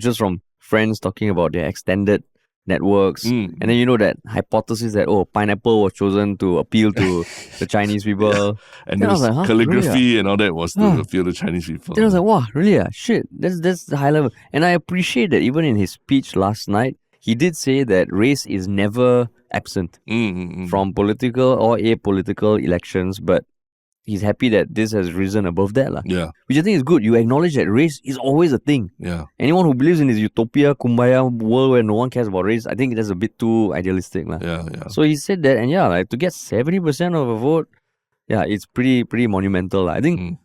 just from friends talking about their extended networks. And then you know that hypothesis that, pineapple was chosen to appeal to the Chinese people. And Then I was this like, huh? calligraphy Really? and all that was to appeal to Chinese people. Then I was like, wow, really? Shit, that's the high level. And I appreciate that even in his speech last night, he did say that race is never absent from political or apolitical elections, but he's happy that this has risen above that. Yeah. Which I think is good. You acknowledge that race is always a thing. Yeah. Anyone who believes in this utopia, kumbaya world where no one cares about race, I think that's a bit too idealistic. Yeah. So he said that, and to get 70% of a vote, it's pretty monumental. I think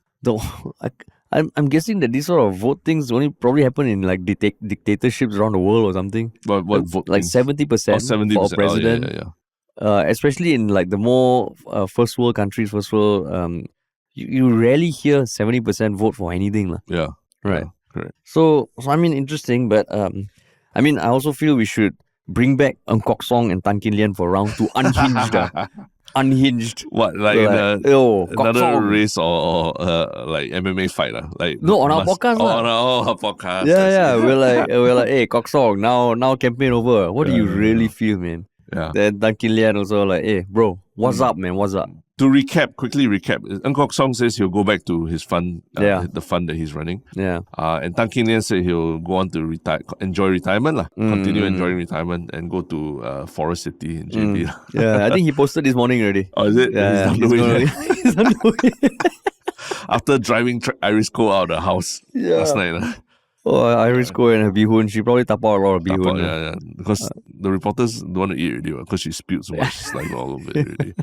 I'm guessing that these sort of vote things only probably happen in like dictatorships around the world or something. What vote? Like 70% for a president. Especially in like the more first world countries, you rarely hear 70% vote for anything. Yeah. Right. Yeah, correct. So I mean, interesting, but I mean, I also feel we should bring back Kok Song and Tan Kin Lian for round 2. Unhinged. Unhinged. What, like another race or like MMA fight? Like no, on our podcast. On our podcast. Yeah. We're like, hey, Kok Song, now campaign over. What do you really feel, man? Yeah. Then Tan Kin Lian also like, hey, bro, what's up, man? What's up? To quickly recap, Kok Song says he'll go back to his fund, the fund that he's running. Yeah. And Tan Kin Lian said he'll go on to enjoy retirement, continue enjoying retirement and go to Forest City in JB. Yeah, I think he posted this morning already. Oh, is it? Yeah, he's on the way. After driving Iris Ko out of the house last night. Oh, Iris Ko and her bihun. She probably tap out a lot of bihun. Yeah. Because the reporters don't want to eat already because she spilled so much saliva all over it already.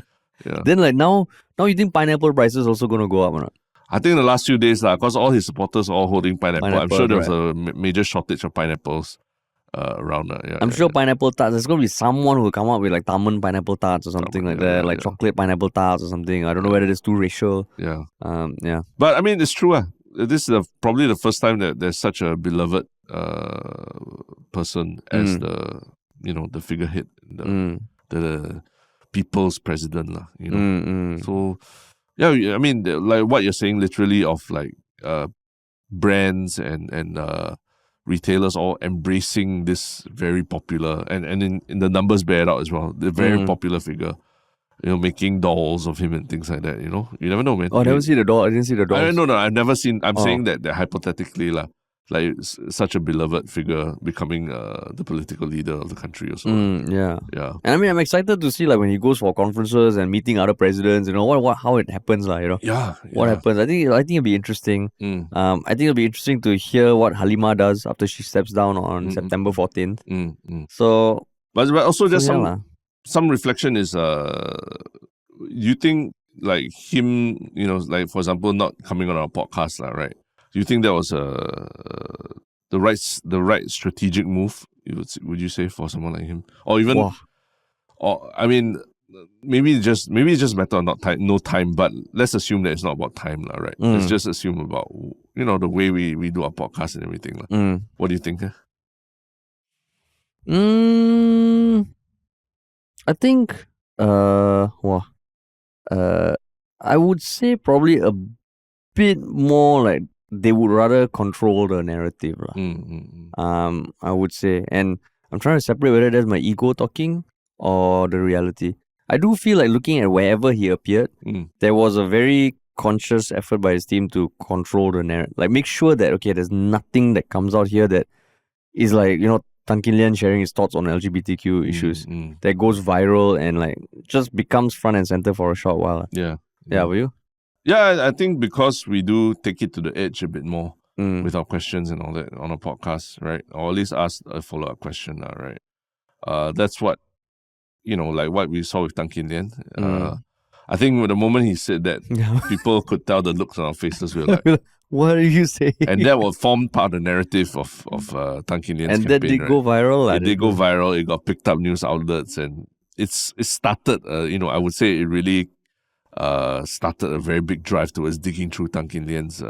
Yeah. Then like now you think pineapple prices also going to go up or not? I think the last few days, because all his supporters are all holding pineapple. I'm sure there was a major shortage of pineapples around. I'm sure pineapple tarts, there's going to be someone who will come up with like Tharman pineapple tarts or something like chocolate pineapple tarts or something. I don't know whether it's too racial. Yeah. Yeah. But I mean, it's true. This is probably the first time that there's such a beloved person as the figurehead, the people's president. So, I mean, like what you're saying literally of like brands and retailers all embracing this very popular, and in the numbers bear it out as well, the very popular figure. Making dolls of him and things like that, You never know, man. Oh, I never see the doll. I didn't see the dolls. No, I've never seen. I'm saying that hypothetically, like such a beloved figure becoming the political leader of the country also. Yeah. And I mean, I'm excited to see like when he goes for conferences and meeting other presidents, how it happens, Yeah. What happens? I think it'll be interesting. I think it'll be interesting to hear what Halima does after she steps down on September 14th. So, but also just some reflection is, you think like him, like for example, not coming on our podcast, right? Do you think that was the right strategic move? Would you say for someone like him, or even, or I mean, maybe it's just a matter of no time. But let's assume that it's not about time, right? Let's just assume about the way we do our podcast and everything. What do you think? I think, I would say probably a bit more like they would rather control the narrative. I would say. And I'm trying to separate whether that's my ego talking or the reality. I do feel like looking at wherever he appeared, there was a very conscious effort by his team to control the narrative. Like make sure that, okay, there's nothing that comes out here that is like, Tan Kin Lian sharing his thoughts on LGBTQ issues that goes viral and like just becomes front and center for a short while. Yeah. Will you? Yeah, I think because we do take it to the edge a bit more with our questions and all that on a podcast, right? Or at least ask a follow-up question, right? That's what, like what we saw with Tan Kin Lian. I think the moment he said that, people could tell the looks on our faces. We were like, what are you saying? And that will form part of the narrative of Tan Kin Lian's campaign. And that did go viral. It did go viral. It got picked up news outlets, and it started. I would say it really started a very big drive towards digging through Tan Kin Lian's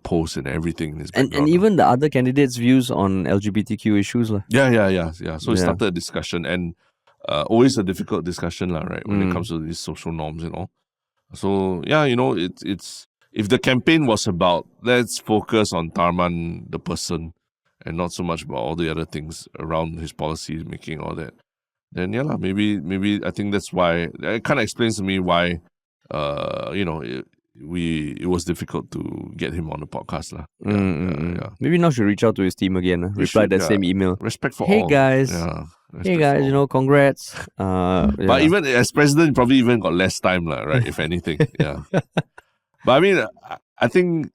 posts and everything in his background. And even the other candidates' views on LGBTQ issues. Yeah. So it started a discussion, and always a difficult discussion, right? When it comes to these social norms and all. So yeah, it's if the campaign was about let's focus on Tharman the person and not so much about all the other things around his policy making, all that, then yeah lah, maybe I think that's why it kind of explains to me why it was difficult to get him on the podcast lah. Yeah. Maybe now should reach out to his team again. Reply that same email. Respect for Hey all. guys. Yeah. Hey guys, congrats. But even as president, you probably even got less time lah, right? If anything, yeah. But I mean, I think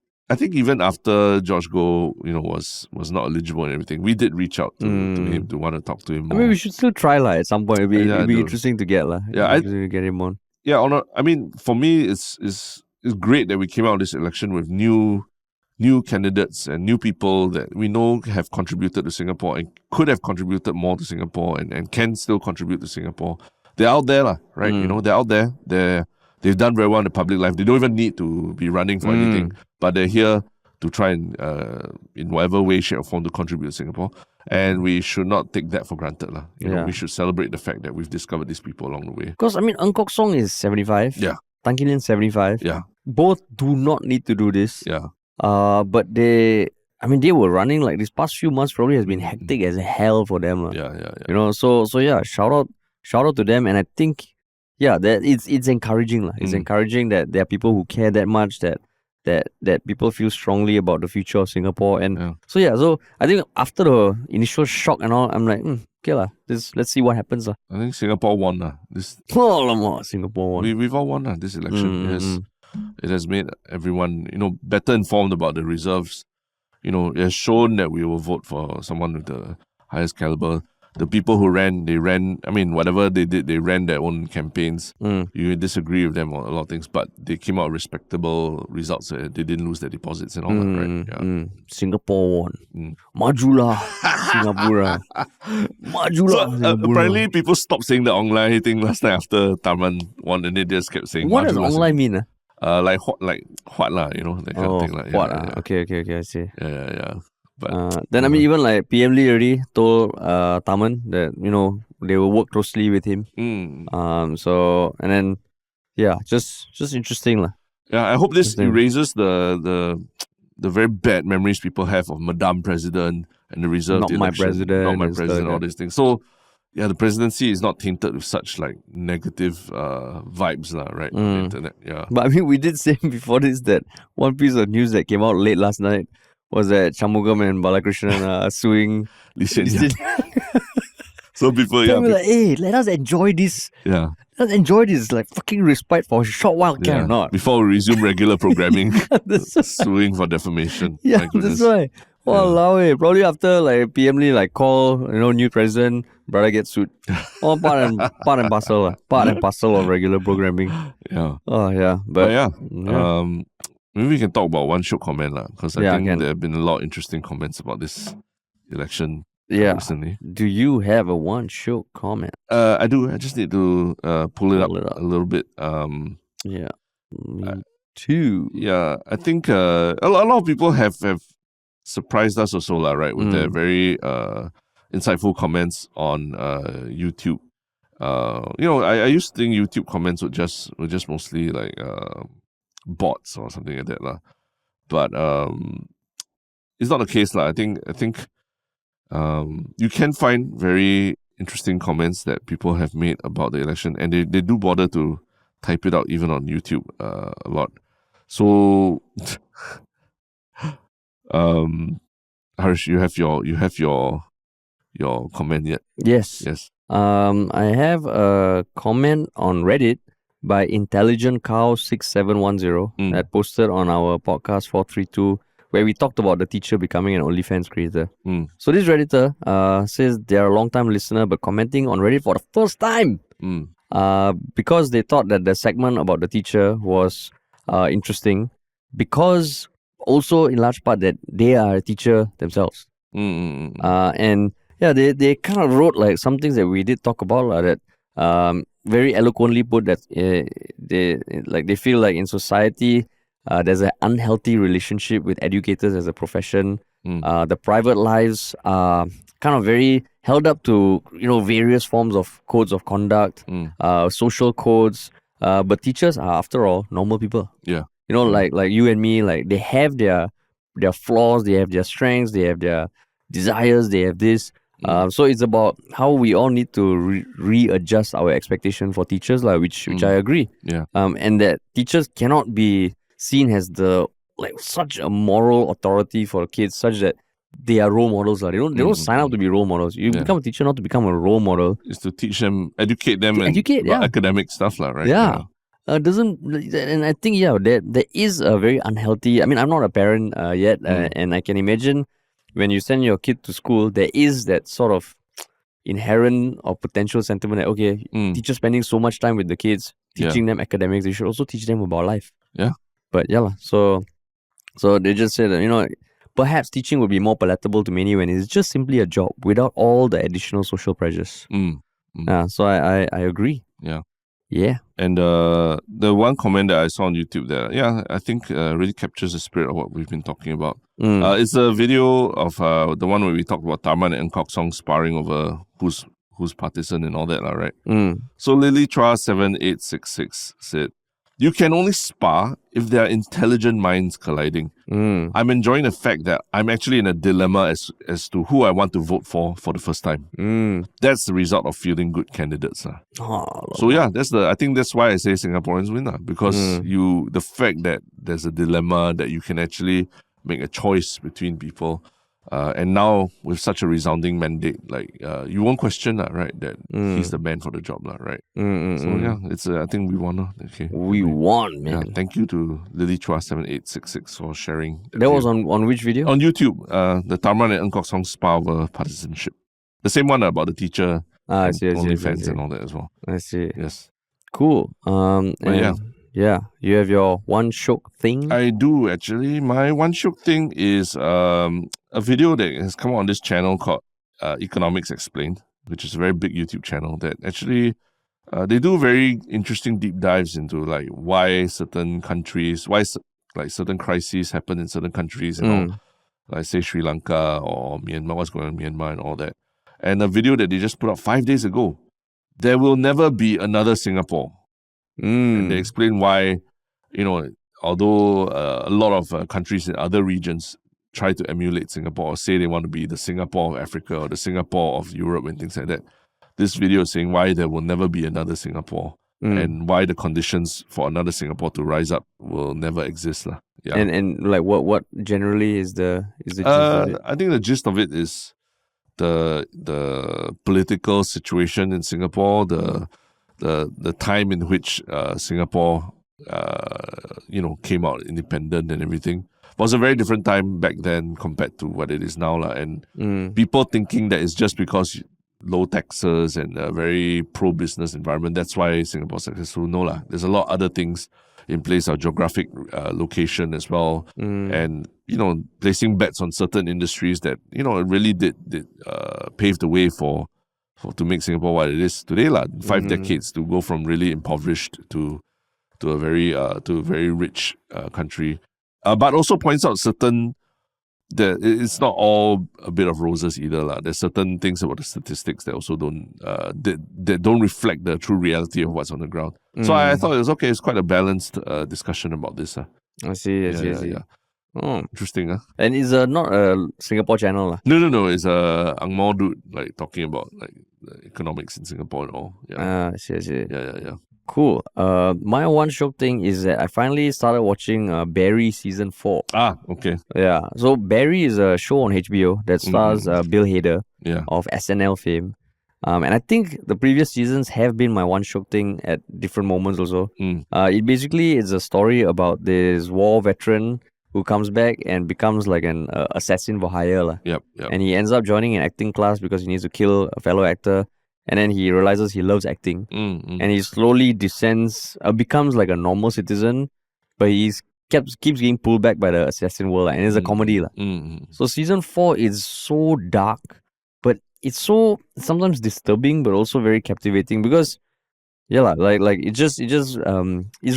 even after George Goh, was not eligible and everything, we did reach out to him to want to talk to him more. I mean, we should still try at some point. It'd be interesting to get to get him on. Yeah, I mean, for me, it's great that we came out of this election with new candidates and new people that we know have contributed to Singapore and could have contributed more to Singapore and can still contribute to Singapore. They're out there, right? They're out there. They've done very well in the public life. They don't even need to be running for anything, but they're here to try and, in whatever way, shape, or form, to contribute to Singapore. And we should not take that for granted. We should celebrate the fact that we've discovered these people along the way. Because, I mean, Ng Kok Song is 75. Yeah. Tan Kee Lian 75. Yeah. Both do not need to do this. Yeah. But they were running like these past few months probably has been hectic as hell for them. Yeah. So yeah, shout out to them. And I think, that it's encouraging. It's encouraging that there are people who care that much, that people feel strongly about the future of Singapore. And so I think after the initial shock and all, I'm like, okay lah, let's see what happens. I think Singapore won. Singapore won. We've all won this election. It has made everyone, better informed about the reserves. It has shown that we will vote for someone with the highest caliber. The people who ran, I mean, whatever they did, they ran their own campaigns. You disagree with them on a lot of things, but they came out with respectable results. They didn't lose their deposits and all that, right? Yeah. Singapore won. Majulah, Singapura. Majulah, so, apparently, people stopped saying the online thing last night after Tharman won, and they just kept saying, what does online mean? Like what lah, that kind of thing. Like, what? Okay, I see. Yeah. But then I mean, even like PM Lee already told Tharman that they will work closely with him. So and then just interesting lah. Yeah, I hope this erases the very bad memories people have of Madame President and the reserved not election. Not my president, all yeah. these things. So yeah, the presidency is not tainted with such like negative vibes lah, right? On the internet. Yeah. But I mean, we did say before this that one piece of news that came out late last night was that Shanmugam and Balakrishnan are suing Lian. So people, like, hey, let us enjoy this. Yeah. Let's enjoy this like fucking respite for a short while, can or not? Before we resume regular programming, suing for defamation. Yeah, that's right. Walao, probably after like PM Lee like call, new president, brother gets sued. All part and parcel of regular programming. Yeah. Oh yeah, but maybe we can talk about one Shiok comment lah, because I think there have been a lot of interesting comments about this election recently. Do you have a one Shiok comment? I do. I just need to pull it up a little bit. Me too. Yeah, I think a lot of people have surprised us also lah, right, with their very insightful comments on YouTube. I used to think YouTube comments were just mostly like bots or something like that lah. But it's not the case lah. I think you can find very interesting comments that people have made about the election, and they do bother to type it out even on YouTube a lot. So Harsh, you have your comment yet? Yes. I have a comment on Reddit by Intelligent Cow 6710 that posted on our podcast 432, where we talked about the teacher becoming an OnlyFans creator. So this Redditor says they're a long-time listener but commenting on Reddit for the first time because they thought that the segment about the teacher was interesting, because also in large part that they are a teacher themselves. And they kind of wrote like some things that we did talk about that very eloquently put that they feel like in society there's an unhealthy relationship with educators as a profession. The private lives are kind of very held up to various forms of codes of conduct, social codes, But teachers are, after all, normal people. Yeah. You know, Yeah. like you and me, like they have their flaws, they have their strengths, they have their desires, they have this. So it's about how we all need to readjust our expectation for teachers, like which I agree. Yeah. And that teachers cannot be seen as the like such a moral authority for kids, such that they are role models. They don't sign up to be role models. You Yeah. become a teacher not to become a role model. Is to teach them, educate them, To and educate, about yeah. academic stuff, lah, right? Yeah. Doesn't, and I think there is a very unhealthy. I mean, I'm not a parent yet, and I can imagine when you send your kid to school, there is that sort of inherent or potential sentiment that okay, teachers spending so much time with the kids, teaching them academics, they should also teach them about life. Yeah. But yeah, so they just said that perhaps teaching would be more palatable to many when it's just simply a job without all the additional social pressures. So I agree. Yeah. Yeah. And the one comment that I saw on YouTube that, I think really captures the spirit of what we've been talking about. It's a video of the one where we talked about Tharman and Kok Song sparring over who's partisan and all that, right? So Lily Chua 7866 said, "You can only spar if there are intelligent minds colliding. I'm enjoying the fact that I'm actually in a dilemma as to who I want to vote for the first time. That's the result of fielding good candidates. So I think that's why I say Singaporeans win, because the fact that there's a dilemma that you can actually make a choice between people. And now with such a resounding mandate, like you won't question that, right? That he's the man for the job, right? So it's I think we won. Okay, we won, man. Yeah, thank you to Lily Chua 7866 for sharing. That was on which video? On YouTube. The Tharman and Kok Song spar over partisanship. The same one about the teacher. I see. OnlyFans and all that as well. I see. Yes. Cool. Yeah, you have your one Shiok thing? I do, actually. My one Shiok thing is a video that has come out on this channel called Economics Explained, which is a very big YouTube channel that actually they do very interesting deep dives into like why certain countries, like certain crises happen in certain countries and all. Like say Sri Lanka or Myanmar, what's going on in Myanmar and all that. And a video that they just put out 5 days ago. There will never be another Singapore. And they explain why, although a lot of countries in other regions try to emulate Singapore or say they want to be the Singapore of Africa or the Singapore of Europe and things like that, this video is saying why there will never be another Singapore and why the conditions for another Singapore to rise up will never exist. Yeah. And like what generally is the gist of it? I think the gist of it is the political situation in Singapore, the time in which Singapore came out independent and everything. It was a very different time back then compared to what it is now. And people thinking that it's just because low taxes and a very pro-business environment, that's why Singapore's successful. No, there's a lot of other things in place, our geographic location as well. And, placing bets on certain industries that, it really did pave the way to make Singapore what it is today, 5 decades to go from really impoverished to a very rich country. But also points out that it's not all a bit of roses either. There's certain things about the statistics that also don't that don't reflect the true reality of what's on the ground. So I thought it was okay. It's quite a balanced discussion about this. I see. Yeah. Oh, interesting. And it's not a Singapore channel. No. It's a Ang Moh dude talking about the economics in Singapore and all. Yeah. I see. Yeah. Cool. My one Shiok thing is that I finally started watching Barry season 4. Okay. Yeah. So Barry is a show on HBO that stars Bill Hader of SNL fame. And I think the previous seasons have been my one Shiok thing at different moments also. It basically is a story about this war veteran who comes back and becomes like an assassin for hire. Yep. And he ends up joining an acting class because he needs to kill a fellow actor. And then he realizes he loves acting. And he slowly becomes like a normal citizen, but he keeps getting pulled back by the assassin world. And it's a comedy. So season 4 is so dark, but it's so sometimes disturbing, but also very captivating because it's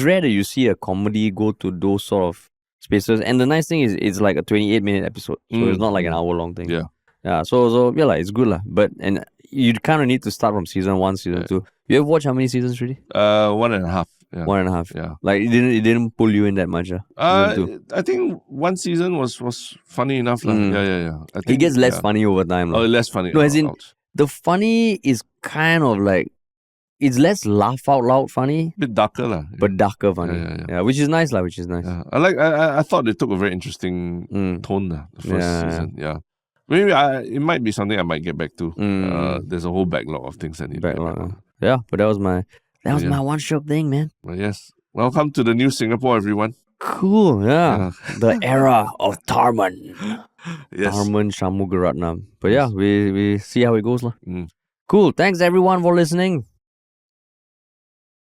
rare that you see a comedy go to those sort of spaces. And the nice thing is it's like a 28-minute episode, so it's not like an hour-long thing. Yeah. So it's good but you kind of need to start from season 1, season 2. You have watched how many seasons already? 1.5. Yeah. 1.5. Yeah. Like it didn't pull you in that much. Season 2. I think one season was funny enough. Yeah. I It think gets less funny over time. Oh, less funny. No, as in Ouch. the funny is kind of like it's less laugh out loud funny, Bit darker lah. but darker funny. Yeah. Which is nice lah. Which is nice. Yeah. I thought they took a very interesting tone the first season. Yeah. Maybe it might be something I might get back to. There's a whole backlog of things I need to get back on. Yeah, but that was my one Shiok thing, man. Well, yes. Welcome to the new Singapore, everyone. Cool, yeah. The era of Tharman. Yes. Tharman Shanmugaratnam. But yeah, we see how it goes lah. Mm. Cool. Thanks everyone for listening.